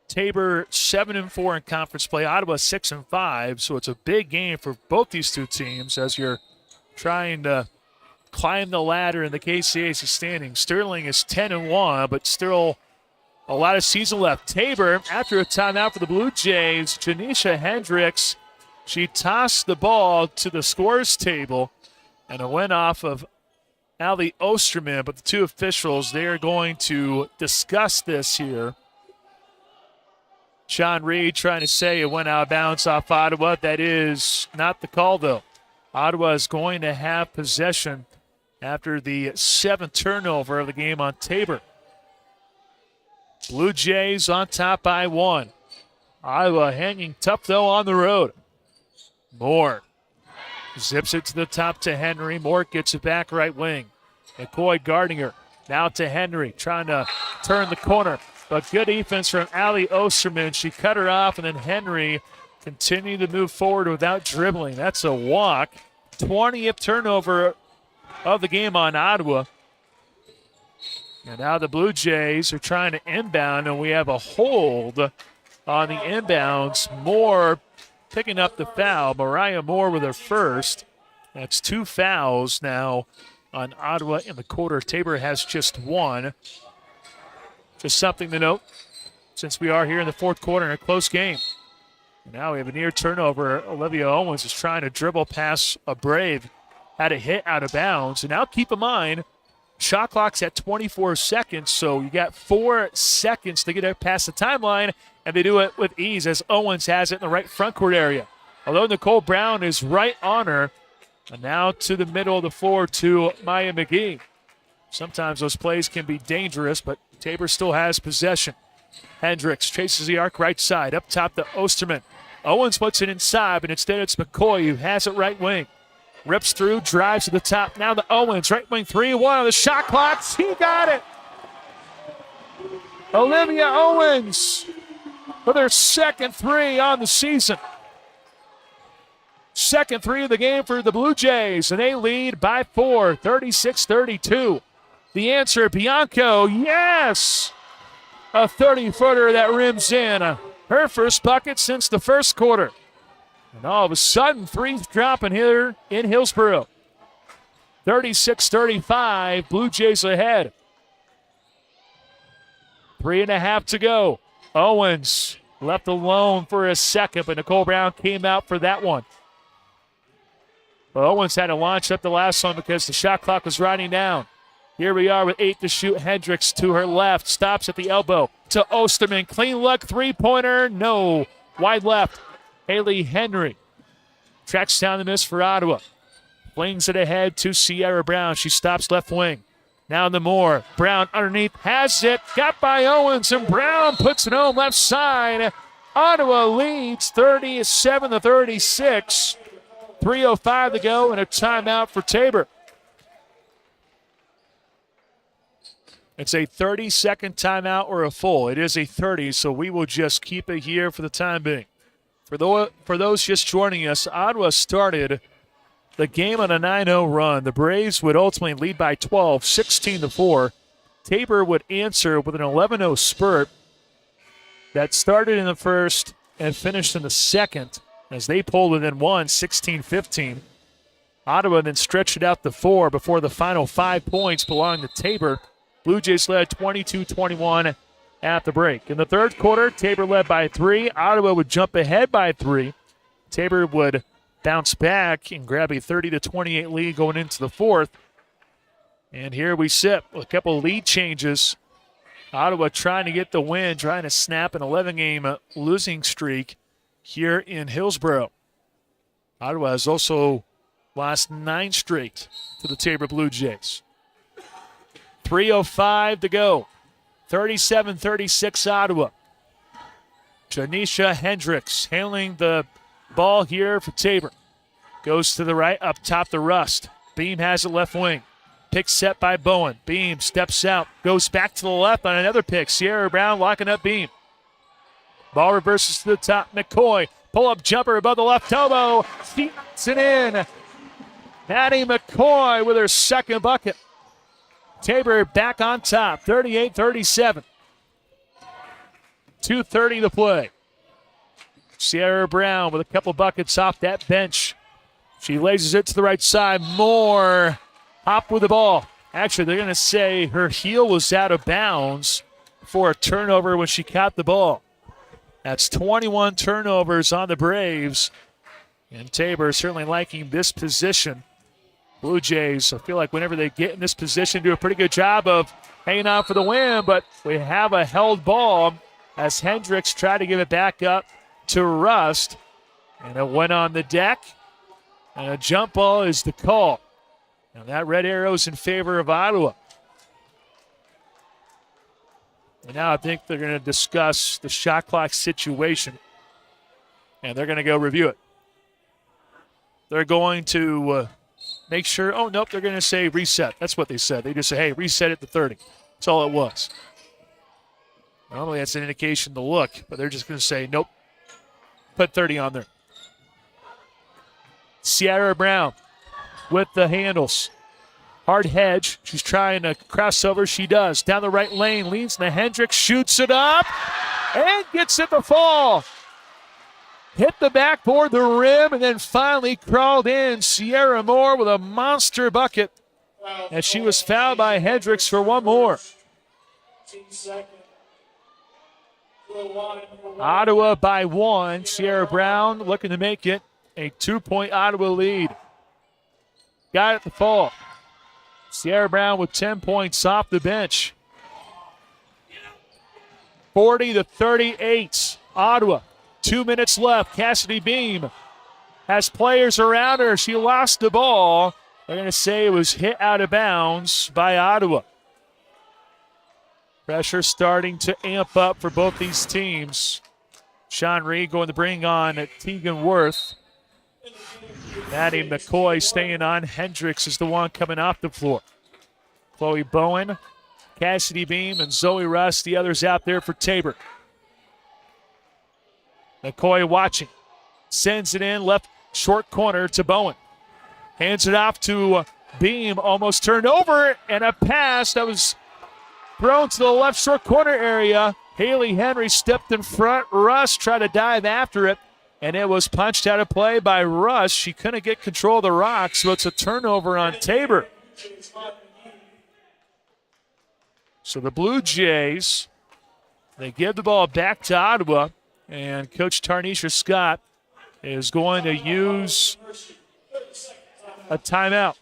Tabor 7-4 in conference play, Ottawa 6-5, so it's a big game for both these two teams as you're trying to climb the ladder in the KCAC standings. Sterling is 10-1, but still a lot of season left. Tabor, after a timeout for the Blue Jays, Janisha Hendricks, she tossed the ball to the scores table, and it went off of Allie Osterman, but the two officials, they are going to discuss this here. Sean Reed trying to say it went out of bounds off Ottawa. That is not the call, though. Ottawa is going to have possession after the 7th turnover of the game on Tabor. Blue Jays on top by 1. Iowa hanging tough, though, on the road. Moore zips it to the top to Henry. Moore gets it back right wing. McCoy guarding her. Now to Henry, trying to turn the corner. But good defense from Allie Osterman. She cut her off, and then Henry continued to move forward without dribbling. That's a walk. 20th turnover of the game on Ottawa. And now the Blue Jays are trying to inbound, and we have a hold on the inbounds. Moore picking up the foul. Mariah Moore with her first. That's 2 fouls now on Ottawa in the quarter. Tabor has just 1. Just something to note since we are here in the fourth quarter in a close game. Now we have a near turnover. Olivia Owens is trying to dribble past a Brave. Had a hit out of bounds. And now keep in mind, shot clock's at 24 seconds, so you got 4 seconds to get it past the timeline, and they do it with ease as Owens has it in the right front court area. Although Nicole Brown is right on her, and now to the middle of the floor to Maya McGee. Sometimes those plays can be dangerous, but Tabor still has possession. Hendricks chases the arc right side, up top to Osterman. Owens puts it inside, but instead it's McCoy who has it right wing. Rips through, drives to the top. Now to Owens, right wing 3-1 on the shot clock. He got it. Olivia Owens with her second 3 on the season. Second 3 of the game for the Blue Jays, and they lead by 4, 36-32. The answer, Bianco, yes! A 30-footer that rims in. Her first bucket since the first quarter. And all of a sudden, 3's dropping here in Hillsboro. 36-35, Blue Jays ahead. 3.5 to go. Owens left alone for a second, but Nicole Brown came out for that one. But Owens had to launch up the last one because the shot clock was running down. Here we are with 8 to shoot. Hendricks to her left. Stops at the elbow to Osterman. Clean look, three-pointer. No. Wide left. Haley Henry tracks down the miss for Ottawa. Flings it ahead to Sierra Brown. She stops left wing. Now the Moore. Brown underneath. Has it. Got by Owens, and Brown puts it home left side. Ottawa leads 37-36. 3:05 to go and a timeout for Tabor. It's a 30-second timeout or a full. It is a 30, so we will just keep it here for the time being. For those just joining us, Ottawa started the game on a 9-0 run. The Braves would ultimately lead by 12, 16-4. Tabor would answer with an 11-0 spurt that started in the first and finished in the second as they pulled within 1, 16-15. Ottawa then stretched it out to 4 before the final 5 points belonged to Tabor. Blue Jays led 22-21 at the break. In the third quarter, Tabor led by 3. Ottawa would jump ahead by 3. Tabor would bounce back and grab a 30-28 lead going into the fourth. And here we sit with a couple of lead changes. Ottawa trying to get the win, trying to snap an 11-game losing streak here in Hillsboro. Ottawa has also lost 9 straight to the Tabor Blue Jays. 3:05 to go. 37-36 Ottawa. Janisha Hendricks handling the ball here for Tabor. Goes to the right, up top to Rust. Beam has it left wing. Pick set by Bowen. Beam steps out, goes back to the left on another pick. Sierra Brown locking up Beam. Ball reverses to the top. McCoy, pull-up jumper above the left elbow. Feeds it in. Maddie McCoy with her second bucket. Tabor back on top, 38-37. 2:30 to play. Sierra Brown with a couple buckets off that bench. She lasers it to the right side. Moore hop with the ball. Actually, they're going to say her heel was out of bounds for a turnover when she caught the ball. That's 21 turnovers on the Braves. And Tabor certainly liking this position. Blue Jays, I feel like whenever they get in this position, do a pretty good job of hanging on for the win, but we have a held ball as Hendricks tried to give it back up to Rust, and it went on the deck, and a jump ball is the call. And that red arrow is in favor of Ottawa. And now I think they're going to discuss the shot clock situation. And they're going to go review it. They're going to make sure, oh, nope, they're going to say reset. That's what they said. They just say, hey, reset it to 30. That's all it was. Normally that's an indication to look, but they're just going to say, nope, put 30 on there. Sierra Brown with the handles. Hard hedge. She's trying to cross over. She does. Down the right lane. Leans to Hendricks. Shoots it up. And gets it to fall. Hit the backboard, the rim, and then finally crawled in. Sierra Moore with a monster bucket. And she was fouled by Hendricks for one more. Ottawa by 1. Sierra Brown looking to make it a 2-point Ottawa lead. Got it to fall. Sierra Brown with 10 points off the bench. 40-38. Ottawa. 2 minutes left. Cassidy Beam has players around her. She lost the ball. They're going to say it was hit out of bounds by Ottawa. Pressure starting to amp up for both these teams. Sean Reed going to bring on Tegan Worth. Maddie McCoy staying on. Hendricks is the one coming off the floor. Chloe Bowen, Cassidy Beam, and Zoe Russ, the others out there for Tabor. McCoy watching. Sends it in, left short corner to Bowen. Hands it off to Beam, almost turned over, and a pass that was thrown to the left short corner area. Haley Henry stepped in front. Russ tried to dive after it, and it was punched out of play by Russ. She couldn't get control of the rock, so it's a turnover on Tabor. So the Blue Jays, they give the ball back to Ottawa, and Coach Tarnisha Scott is going to use a timeout.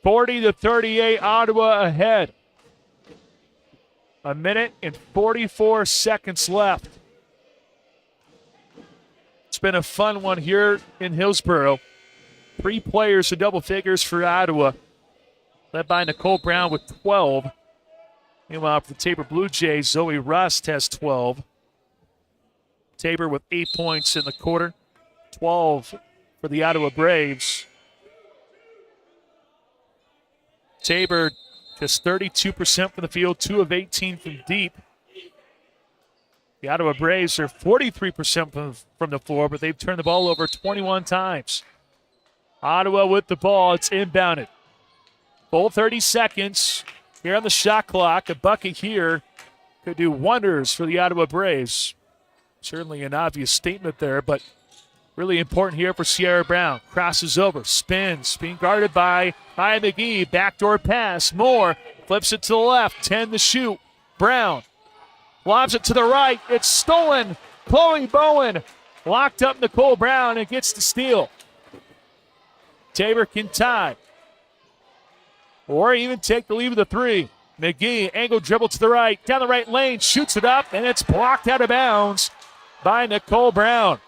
40-38, Ottawa ahead. 1 minute and 44 seconds left. It's been a fun one here in Hillsboro. 3 players to double figures for Ottawa, led by Nicole Brown with 12. Meanwhile, for the Tabor Blue Jays, Zoe Rust has 12. Tabor with 8 points in the quarter, 12 for the Ottawa Braves. Tabor just 32% from the field, 2 of 18 from deep. The Ottawa Braves are 43% from the floor, but they've turned the ball over 21 times. Ottawa with the ball. It's inbounded. Full 30 seconds here on the shot clock. A bucket here could do wonders for the Ottawa Braves. Certainly an obvious statement there, but really important here for Sierra Brown. Crosses over, spins, being guarded by Maya McGee. Backdoor pass. Moore flips it to the left. 10 to shoot. Brown lobs it to the right. It's stolen. Chloe Bowen locked up Nicole Brown and gets the steal. Tabor can tie, or even take the lead with a 3. McGee, angle dribble to the right, down the right lane, shoots it up, and it's blocked out of bounds by Nicole Brown.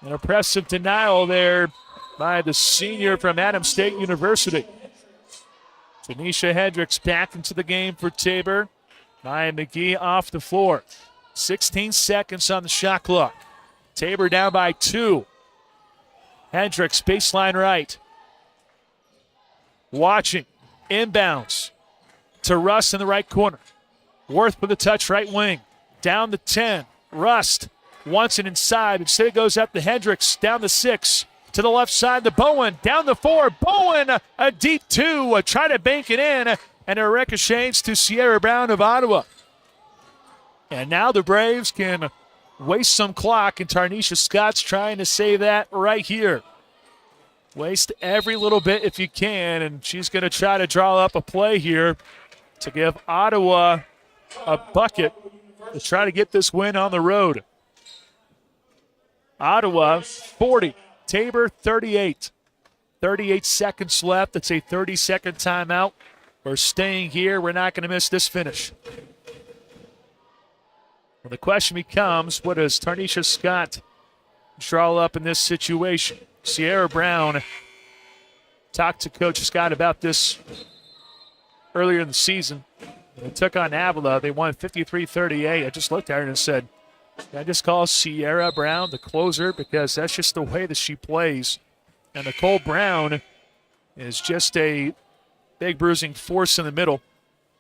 An impressive denial there by the senior from Adams State University. Tanisha Hendricks back into the game for Tabor. Maya McGee off the floor. 16 seconds on the shot clock. Tabor down by 2. Hendricks, baseline right. Watching. Inbounds to Rust in the right corner. Worth with a touch right wing. Down to 10. Rust wants it inside. Instead it goes up to Hendricks. Down to 6. To the left side to Bowen. Down to 4. Bowen, a deep 2. Try to bank it in. And it ricochets to Sierra Brown of Ottawa. And now the Braves can waste some clock. And Tarnisha Scott's trying to save that right here. Waste every little bit if you can, and she's going to try to draw up a play here to give Ottawa a bucket to try to get this win on the road. Ottawa 40, Tabor 38. 38 seconds left. It's a 30-second timeout. We're staying here. We're not going to miss this finish. Well, the question becomes, what does Tarnisha Scott draw up in this situation? Sierra Brown talked to Coach Scott about this earlier in the season. They took on Avila. They won 53-38. I just looked at her and said, I just call Sierra Brown the closer because that's just the way that she plays. And Nicole Brown is just a big bruising force in the middle.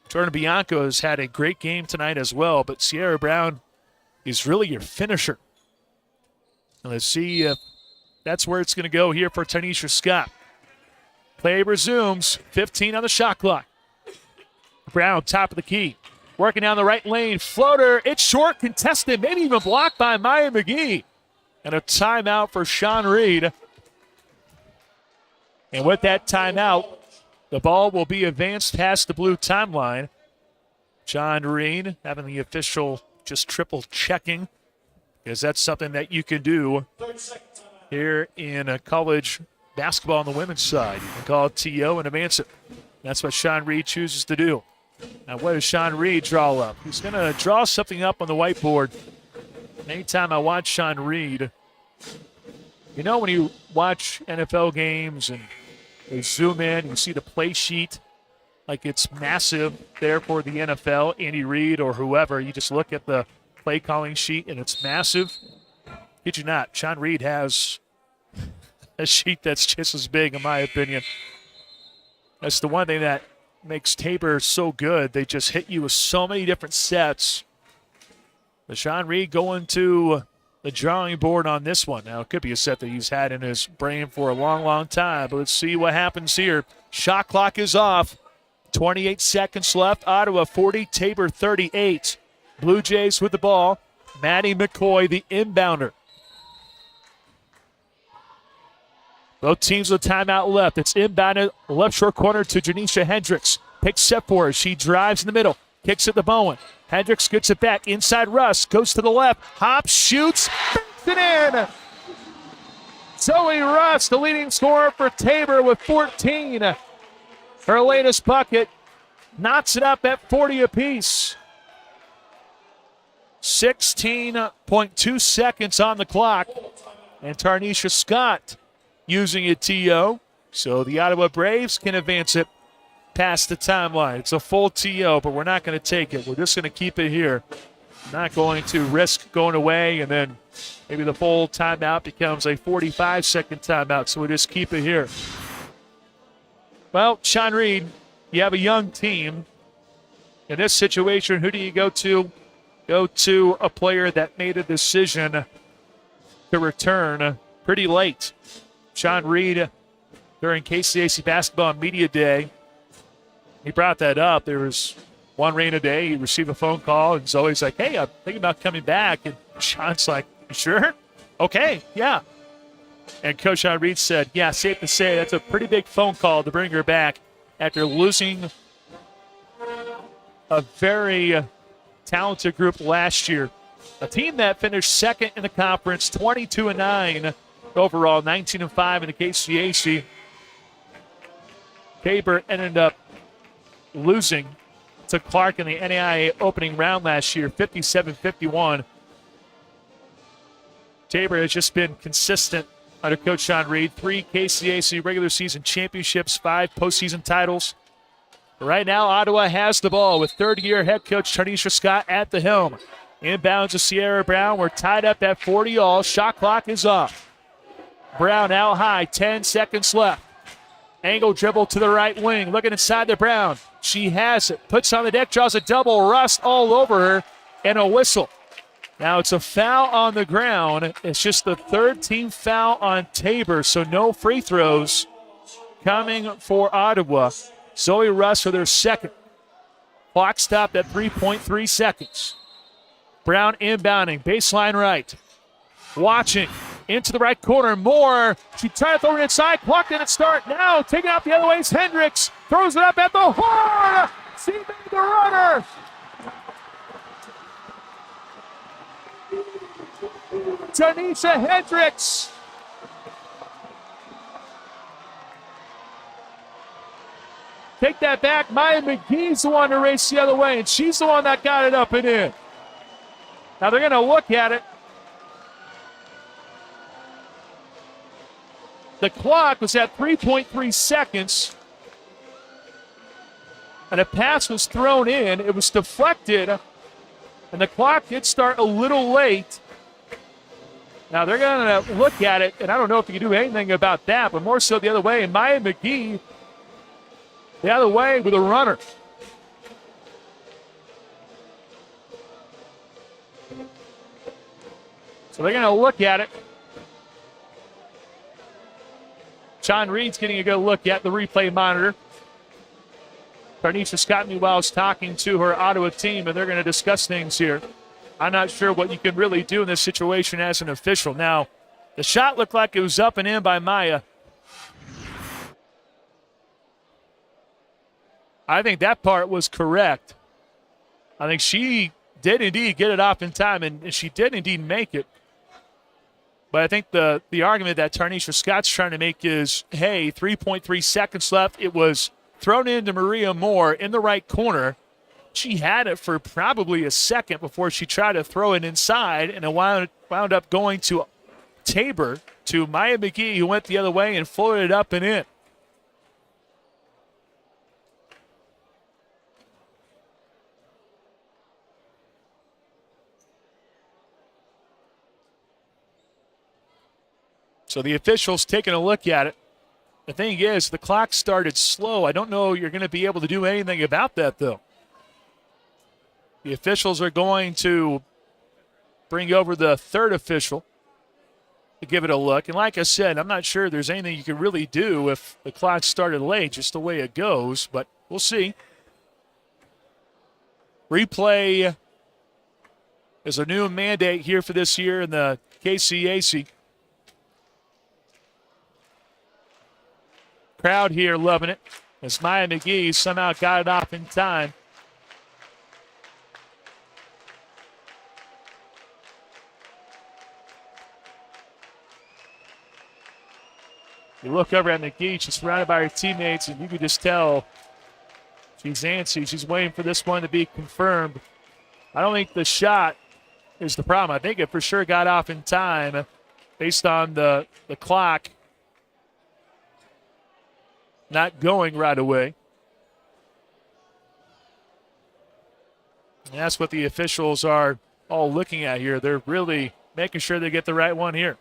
Jordan Bianco has had a great game tonight as well, but Sierra Brown is really your finisher. And let's see if that's where it's going to go here for Tanisha Scott. Play resumes, 15 on the shot clock. Brown, top of the key. Working down the right lane. Floater, it's short, contested, maybe even blocked by Maya McGee. And a timeout for Sean Reed. And with that timeout, the ball will be advanced past the blue timeline. John Reed having the official just triple checking, because that's something that you can do here in college basketball on the women's side. You can call it TO and advance it. That's what Sean Reed chooses to do. Now, what does Sean Reed draw up? He's going to draw something up on the whiteboard. Anytime I watch Sean Reed, you know when you watch NFL games and they zoom in, you see the play sheet like it's massive there for the NFL, Andy Reid or whoever. You just look at the play calling sheet and it's massive. Kid you not, Sean Reed has a sheet that's just as big, in my opinion. That's the one thing that makes Tabor so good. They just hit you with so many different sets. But Sean Reed going to the drawing board on this one. Now, it could be a set that he's had in his brain for a long, long time. But let's see what happens here. Shot clock is off. 28 seconds left. Ottawa 40, Tabor 38. Blue Jays with the ball. Maddie McCoy, the inbounder. Both teams with timeout left. It's inbounded left short corner to Janisha Hendricks. Picks set for her. She drives in the middle. Kicks it to Bowen. Hendricks gets it back. Inside Russ. Goes to the left. Hops, shoots. Banks it in. Zoe Russ, the leading scorer for Tabor with 14. Her latest bucket. Knocks it up at 40 apiece. 16.2 seconds on the clock. And Tanisha Scott using a TO, so the Ottawa Braves can advance it past the timeline. It's a full TO, but we're not going to take it. We're just going to keep it here. Not going to risk going away, and then maybe the full timeout becomes a 45-second timeout, so we'll just keep it here. Well, Sean Reed, you have a young team. In this situation, who do you go to? Go to a player that made a decision to return pretty late. Sean Reed, during KCAC Basketball Media Day, he brought that up. There was one rain a day. He received a phone call, and Zoe's like, hey, I'm thinking about coming back. And Sean's like, you sure? Okay, yeah. And Coach Sean Reed said, yeah, safe to say that's a pretty big phone call to bring her back after losing a very talented group last year. A team that finished second in the conference, 22-9. Overall, 19-5 in the KCAC. Tabor ended up losing to Clark in the NAIA opening round last year, 57-51. Tabor has just been consistent under Coach Sean Reed. 3 KCAC regular season championships, 5 postseason titles. Right now, Ottawa has the ball with third-year head coach Tanisha Scott at the helm. Inbounds to Sierra Brown. We're tied up at 40 all. Shot clock is off. Brown out high, 10 seconds left. Angle dribble to the right wing, looking inside the Brown. She has it, puts on the deck, draws a double. Rust all over her, and a whistle. Now it's a foul on the ground. It's just the third team foul on Tabor, so no free throws coming for Ottawa. Zoe Rust for their second. Clock stopped at 3.3 seconds. Brown inbounding, baseline right. Watching. Into the right corner, Moore. She tried to throw it inside. Clock didn't start. Now taking out the other way is Hendricks. Throws it up at the horn. She made the runner. Tanisha Hendricks. Take that back. Maya McGee's the one to race the other way, and she's the one that got it up and in. Now they're going to look at it. The clock was at 3.3 seconds, and a pass was thrown in. It was deflected And the clock did start a little late. Now they're going to look at it, and I don't know if you can do anything about that, but more so the other way. And Maya McGee, the other way with a runner. So they're going to look at it. John Reed's getting a good look at the replay monitor. Tarnisha Scott, meanwhile, is talking to her Ottawa team, and they're going to discuss things here. I'm not sure what you can really do in this situation as an official. Now, the shot looked like it was up and in by Maya. I think that part was correct. I think she did indeed get it off in time, and she did indeed make it. But I think the argument that Tarnisha Scott's trying to make is, hey, 3.3 seconds left. It was thrown into Maria Moore in the right corner. She had it for probably a second before she tried to throw it inside, and it wound up going to Tabor, to Maya McGee, who went the other way and floated it up and in. So the officials taking a look at it. The thing is, the clock started slow. I don't know you're going to be able to do anything about that, though. The officials are going to bring over the third official to give it a look. And like I said, I'm not sure there's anything you can really do if the clock started late, just the way it goes, but we'll see. Replay is a new mandate here for this year in the KCAC. Crowd here loving it as Maya McGee somehow got it off in time. You look over at McGee, she's surrounded by her teammates, and you can just tell she's antsy. She's waiting for this one to be confirmed. I don't think the shot is the problem. I think it for sure got off in time based on the clock not going right away. And that's what the officials are all looking at here. They're really making sure they get the right one here.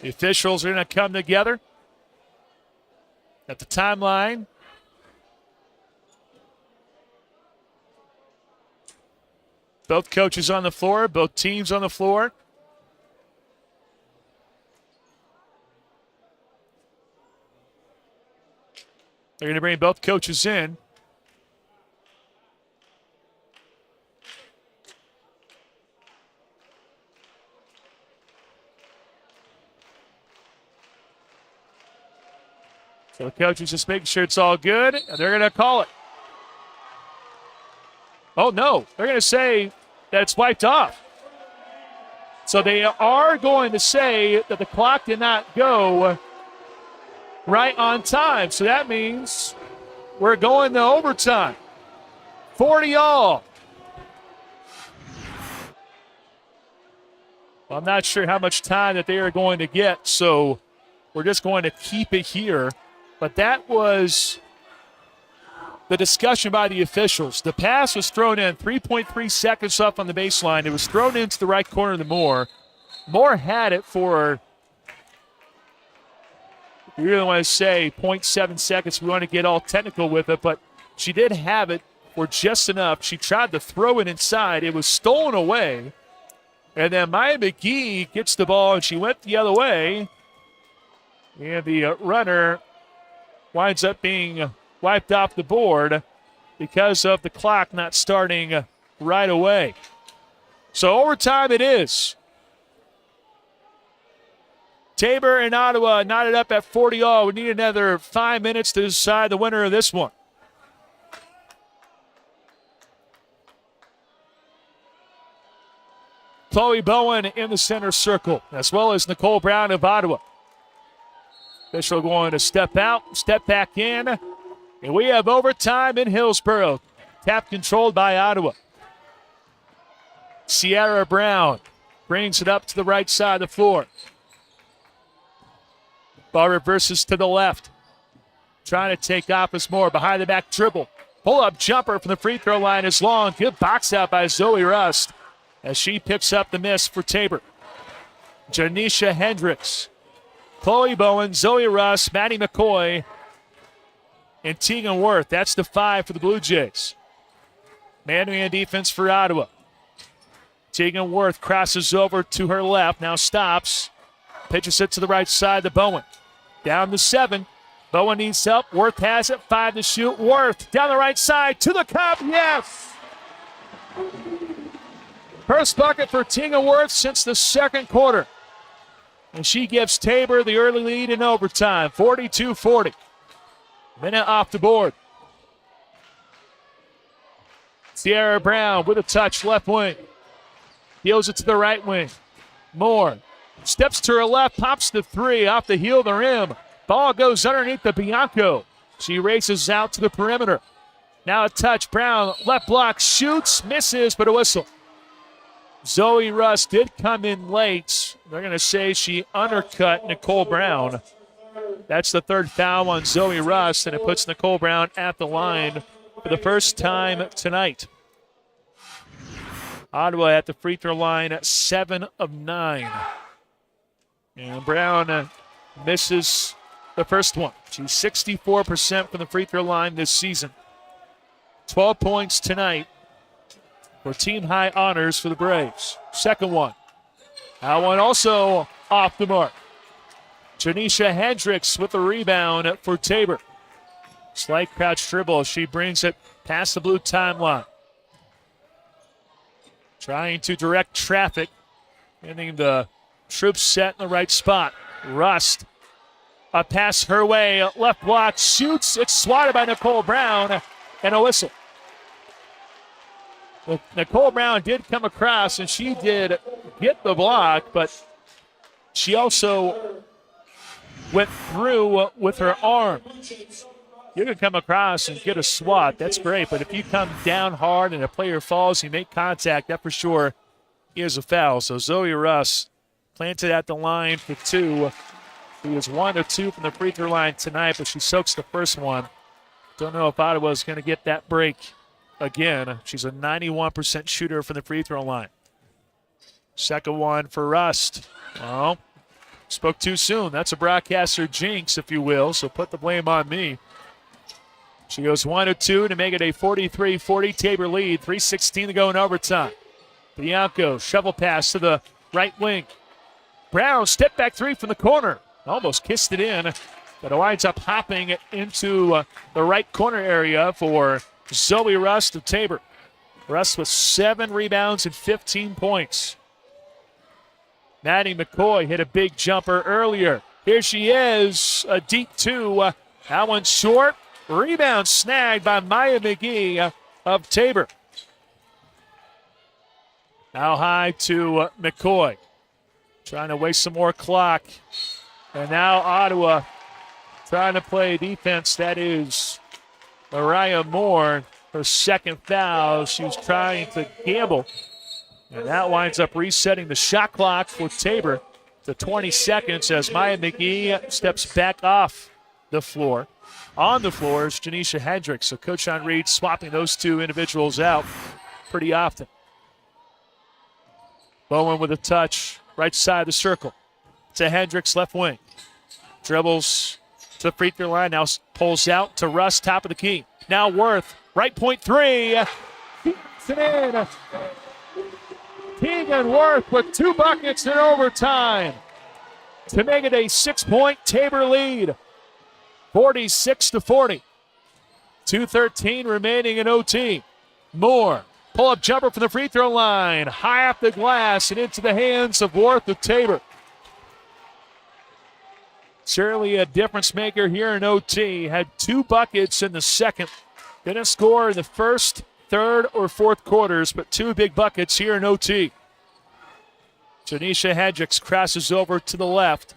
The officials are going to come together at the timeline. Both coaches on the floor, both teams on the floor. They're going to bring both coaches in. So the coaches just making sure it's all good, and they're going to call it. Oh, no. They're going to say that it's wiped off. So they are going to say that the clock did not go right on time. So that means we're going to overtime. 40-all. I'm not sure how much time that they are going to get, so we're just going to keep it here. But that was the discussion by the officials. The pass was thrown in 3.3 seconds up on the baseline. It was thrown into the right corner of the Moore. Moore had it for, if you really want to say, 0.7 seconds. We want to get all technical with it, but she did have it for just enough. She tried to throw it inside. It was stolen away. And then Maya McGee gets the ball, and she went the other way. And the runner winds up being wiped off the board because of the clock not starting right away. So overtime it is. Tabor and Ottawa knotted up at 40-all. We need another 5 minutes to decide the winner of this one. Chloe Bowen in the center circle, as well as Nicole Brown of Ottawa. Official going to step out, step back in, and we have overtime in Hillsborough. Tap controlled by Ottawa. Sierra Brown brings it up to the right side of the floor. Ball reverses to the left. Trying to take off is Moore. Behind the back dribble. Pull-up jumper from the free throw line is long. Good box out by Zoe Rust as she picks up the miss for Tabor. Janisha Hendricks, Chloe Bowen, Zoe Rust, Maddie McCoy, and Tegan Worth. That's the 5 for the Blue Jays. Man-to-man defense for Ottawa. Tegan Worth crosses over to her left, now stops. Pitches it to the right side to Bowen. Down to 7. Bowen needs help. Worth has it. 5 to shoot. Worth down the right side to the cup. Yes! First bucket for Tegan Worth since the second quarter. And she gives Tabor the early lead in overtime, 42-40. Minute off the board. Sierra Brown with a touch, left wing. Deals it to the right wing. Moore steps to her left, pops the 3 off the heel of the rim. Ball goes underneath the Bianco. She races out to the perimeter. Now a touch. Brown, left block, shoots, misses, but a whistle. Zoe Rust did come in late. They're going to say she undercut Nicole Brown. That's the 3rd foul on Zoe Rust, and it puts Nicole Brown at the line for the first time tonight. Ottawa at the free throw line at 7 of 9. And Brown misses the first one. She's 64% from the free throw line this season. 12 points tonight for team high honors for the Braves. Second one. That one also off the mark. Janisha Hendricks with the rebound for Tabor. Slight crouch dribble. She brings it past the blue timeline. Trying to direct traffic. Getting the troops set in the right spot. Rust. A pass her way. Left block. Shoots. It's swatted by Nicole Brown. And a whistle. Nicole Brown did come across, and she did get the block, but she also went through with her arm. You can come across and get a swat. That's great, but if you come down hard and a player falls, you make contact, that for sure is a foul. So Zoe Russ planted at the line for 2. She was 1 of 2 from the free throw line tonight, but she soaks the first one. Don't know if Ottawa's going to get that break again. She's a 91% shooter from the free throw line. Second one for Rust. Well, spoke too soon. That's a broadcaster jinx, if you will, so put the blame on me. She goes 1 of 2 to make it a 43-40 Tabor lead. 3:16 to go in overtime. Bianco, shovel pass to the right wing. Brown, step back 3 from the corner. Almost kissed it in, but it winds up hopping into the right corner area for Zoe Rust of Tabor. Rust with 7 rebounds and 15 points. Maddie McCoy hit a big jumper earlier. Here she is, a deep 2. That one short. Rebound snagged by Maya McGee of Tabor. Now high to McCoy. Trying to waste some more clock. And now Ottawa trying to play defense. That is Mariah Moore, her second foul. She was trying to gamble. And that winds up resetting the shot clock for Tabor to 20 seconds as Maya McGee steps back off the floor. On the floor is Janisha Hendricks. So Coach John Reed swapping those 2 individuals out pretty often. Bowen with a touch, right side of the circle. To Hendricks, left wing. Dribbles to the free throw line, now pulls out to Russ, top of the key. Now Worth, right point 3. Keeps it in. Tegan Worth with 2 buckets in overtime to make it a 6-point Tabor lead. 46-40. 2:13 remaining in OT. Moore, pull-up jumper from the free throw line. High off the glass and into the hands of Worth of Tabor. Certainly a difference maker here in OT. Had 2 buckets in the second. Didn't score in the first, third, or fourth quarters, but 2 big buckets here in OT. Janisha Hendricks crosses over to the left.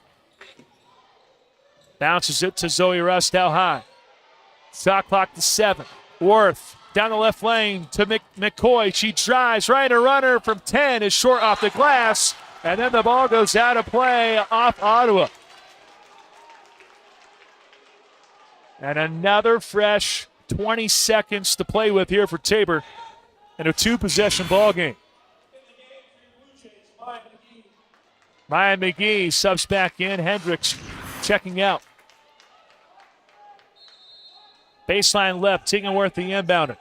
Bounces it to Zoe Rust out high. Shot clock to 7. Worth down the left lane to McCoy. She drives right. A runner from 10 is short off the glass. And then the ball goes out of play off Ottawa. And another fresh 20 seconds to play with here for Tabor in a 2-possession ball game. Maya McGee subs back in. Hendricks checking out. Baseline left, Tingleworth the inbounder.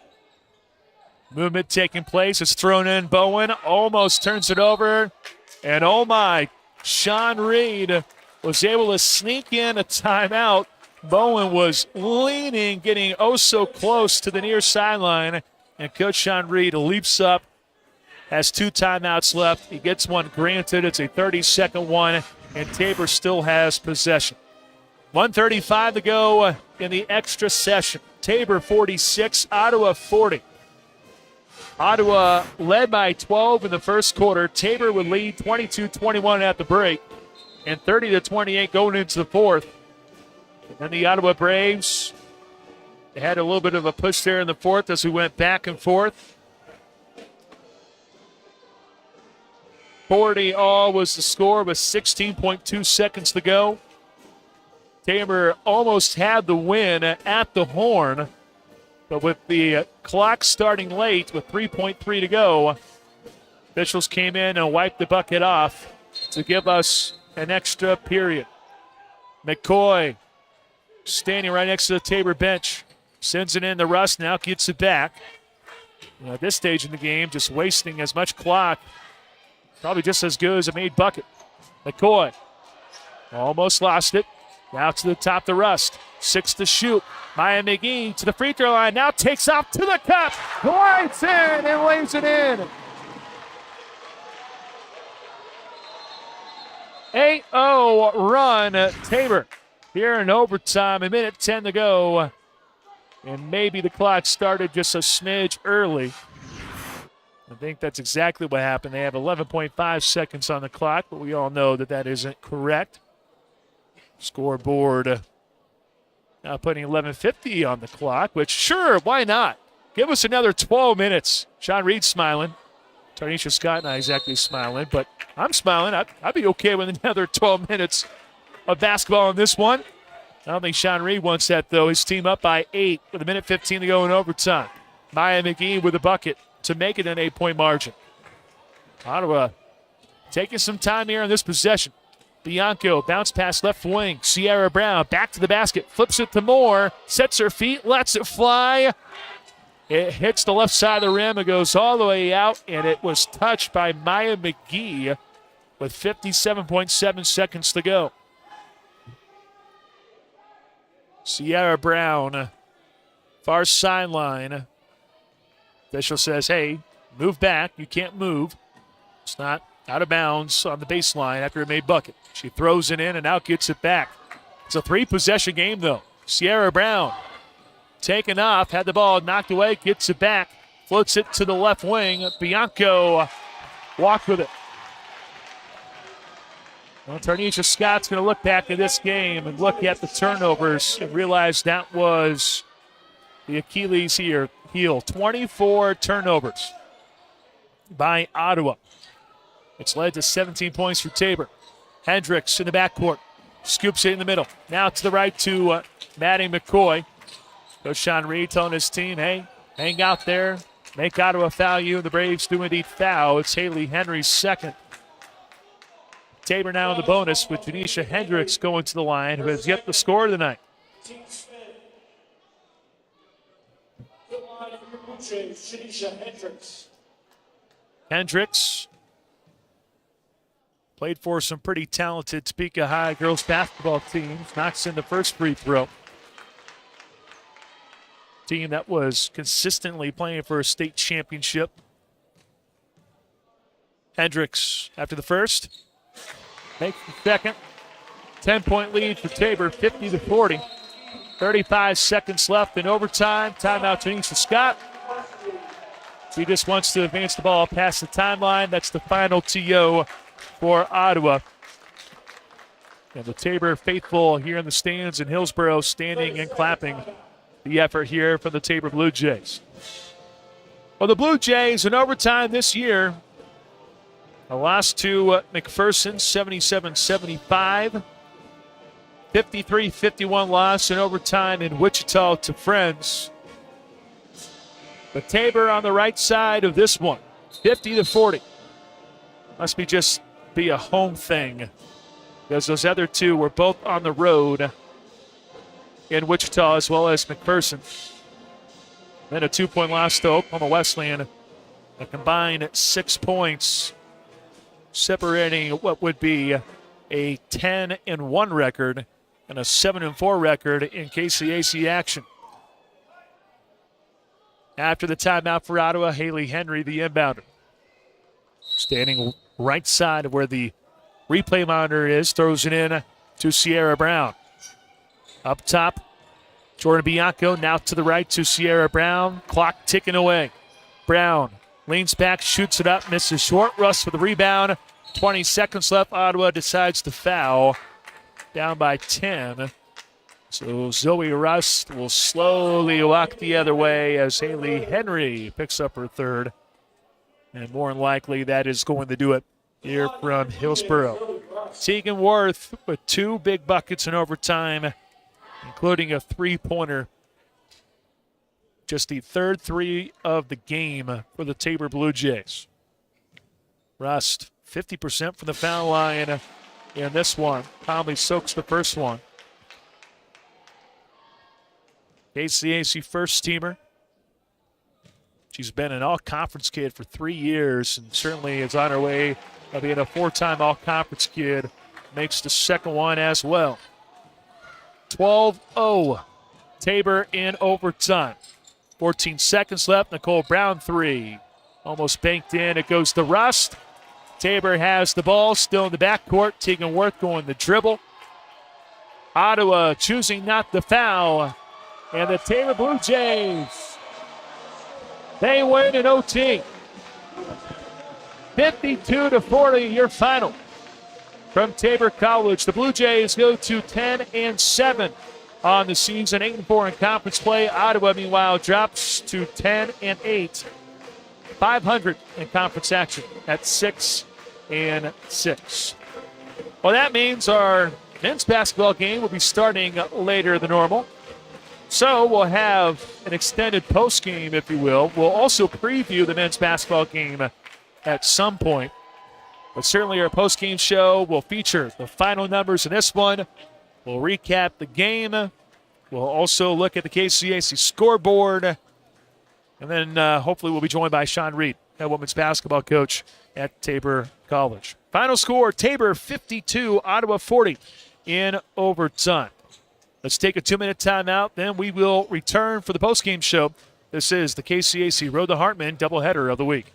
Movement taking place. It's thrown in. Bowen almost turns it over. And oh my, Sean Reed was able to sneak in a timeout. Bowen was leaning, getting oh so close to the near sideline. And Coach Sean Reed leaps up, has 2 timeouts left. He gets one granted. It's a 30-second one, and Tabor still has possession. 1:35 to go in the extra session. Tabor 46, Ottawa 40. Ottawa led by 12 in the first quarter. Tabor would lead 22-21 at the break, and 30-28 going into the fourth. And then the Ottawa Braves, they had a little bit of a push there in the fourth as we went back and forth. 40 all was the score with 16.2 seconds to go. Tabor almost had the win at the horn, but with the clock starting late with 3.3 to go, officials came in and wiped the bucket off to give us an extra period. McCoy standing right next to the Tabor bench. Sends it in to Russ, now gets it back. At this stage in the game, just wasting as much clock. Probably just as good as a made bucket. McCoy almost lost it. Now to the top to Rust. 6 to shoot. Maya McGee to the free throw line. Now takes off to the cup. Glides in and lays it in. 8-0 run, Tabor. Here in overtime, 1:10 to go. And maybe the clock started just a smidge early. I think that's exactly what happened. They have 11.5 seconds on the clock, but we all know that that isn't correct. Scoreboard now putting 11:50 on the clock, which sure, why not? Give us another 12 minutes. Sean Reed smiling. Tarnisha Scott not exactly smiling, but I'm smiling. I'd be okay with another 12 minutes of basketball in this one. I don't think Sean Reed wants that, though. His team up by 8 with 1:15 to go in overtime. Maya McGee with a bucket to make it an 8-point margin. Ottawa taking some time here on this possession. Bianco, bounce pass left wing. Sierra Brown back to the basket, flips it to Moore, sets her feet, lets it fly. It hits the left side of the rim. It goes all the way out, and it was touched by Maya McGee with 57.7 seconds to go. Sierra Brown, far sideline. Official says, hey, move back. You can't move. It's not out of bounds on the baseline after it made bucket. She throws it in and out gets it back. It's a 3-possession game, though. Sierra Brown taken off, had the ball knocked away, gets it back, floats it to the left wing. Bianco walked with it. Well, Tarnisha Scott's going to look back at this game and look at the turnovers and realize that was the Achilles heel. 24 turnovers by Ottawa. It's led to 17 points for Tabor. Hendricks in the backcourt. Scoops it in the middle. Now to the right to Maddie McCoy. Coach Sean Reed telling his team, hey, hang out there. Make Ottawa foul you. The Braves do indeed foul. It's Haley Henry's second. Tabor now in the bonus with Janisha Hendricks going to the line, who has yet to score tonight. Hendricks played for some pretty talented Topeka High girls basketball teams. Knocks in the first free throw. Team that was consistently playing for a state championship. Hendricks after the first. Makes the second. 10-point lead for Tabor, 50-40. 35 seconds left in overtime. Timeout to Tanisha Scott. She just wants to advance the ball past the timeline. That's the final TO for Ottawa. And the Tabor faithful here in the stands in Hillsboro standing and clapping the effort here from the Tabor Blue Jays. Well, the Blue Jays in overtime this year, a loss to McPherson, 77-75. 53-51 loss in overtime in Wichita to Friends. But Tabor on the right side of this one, 50-40. Must be a home thing, because those other two were both on the road in Wichita as well as McPherson. Then a 2-point loss to Oklahoma Wesleyan. A combined 6 points, separating what would be a 10-1 record and a 7-4 record in KCAC action. After the timeout for Ottawa, Haley Henry, the inbounder. Standing right side of where the replay monitor is, throws it in to Sierra Brown. Up top, Jordan Bianco, now to the right to Sierra Brown. Clock ticking away. Brown leans back, shoots it up, misses short. Russ for the rebound. 20 seconds left. Ottawa decides to foul. Down by 10. So Zoe Rust will slowly walk the other way as Haley Henry picks up her third. And more than likely, that is going to do it here from Hillsboro. Tegan Worth with 2 big buckets in overtime, including a 3-pointer. Just the third 3 of the game for the Tabor Blue Jays. Rust, 50% from the foul line in this one. Conley soaks the first one. KCAC first teamer. She's been an all-conference kid for 3 years and certainly is on her way of being a 4-time all-conference kid. Makes the second one as well. 12-0. Tabor in overtime. 14 seconds left. Nicole Brown 3. Almost banked in. It goes to Rust. Tabor has the ball still in the backcourt. Tegan Worth going the dribble. Ottawa choosing not to foul. And the Tabor Blue Jays, they win in OT. 52-40, your final. From Tabor College, the Blue Jays go to 10-7 on the season, 8-4 in conference play. Ottawa, meanwhile, drops to 10-8, 500 in conference action at 6-6. Well, that means our men's basketball game will be starting later than normal. So we'll have an extended post game, if you will. We'll also preview the men's basketball game at some point. But certainly our post game show will feature the final numbers in this one. We'll recap the game. We'll also look at the KCAC scoreboard. And then hopefully we'll be joined by Sean Reed, head women's basketball coach at Tabor College. Final score, Tabor 52, Ottawa 40 in overtime. Let's take a 2-minute timeout. Then we will return for the postgame show. This is the KCAC Road to Hartman doubleheader of the week.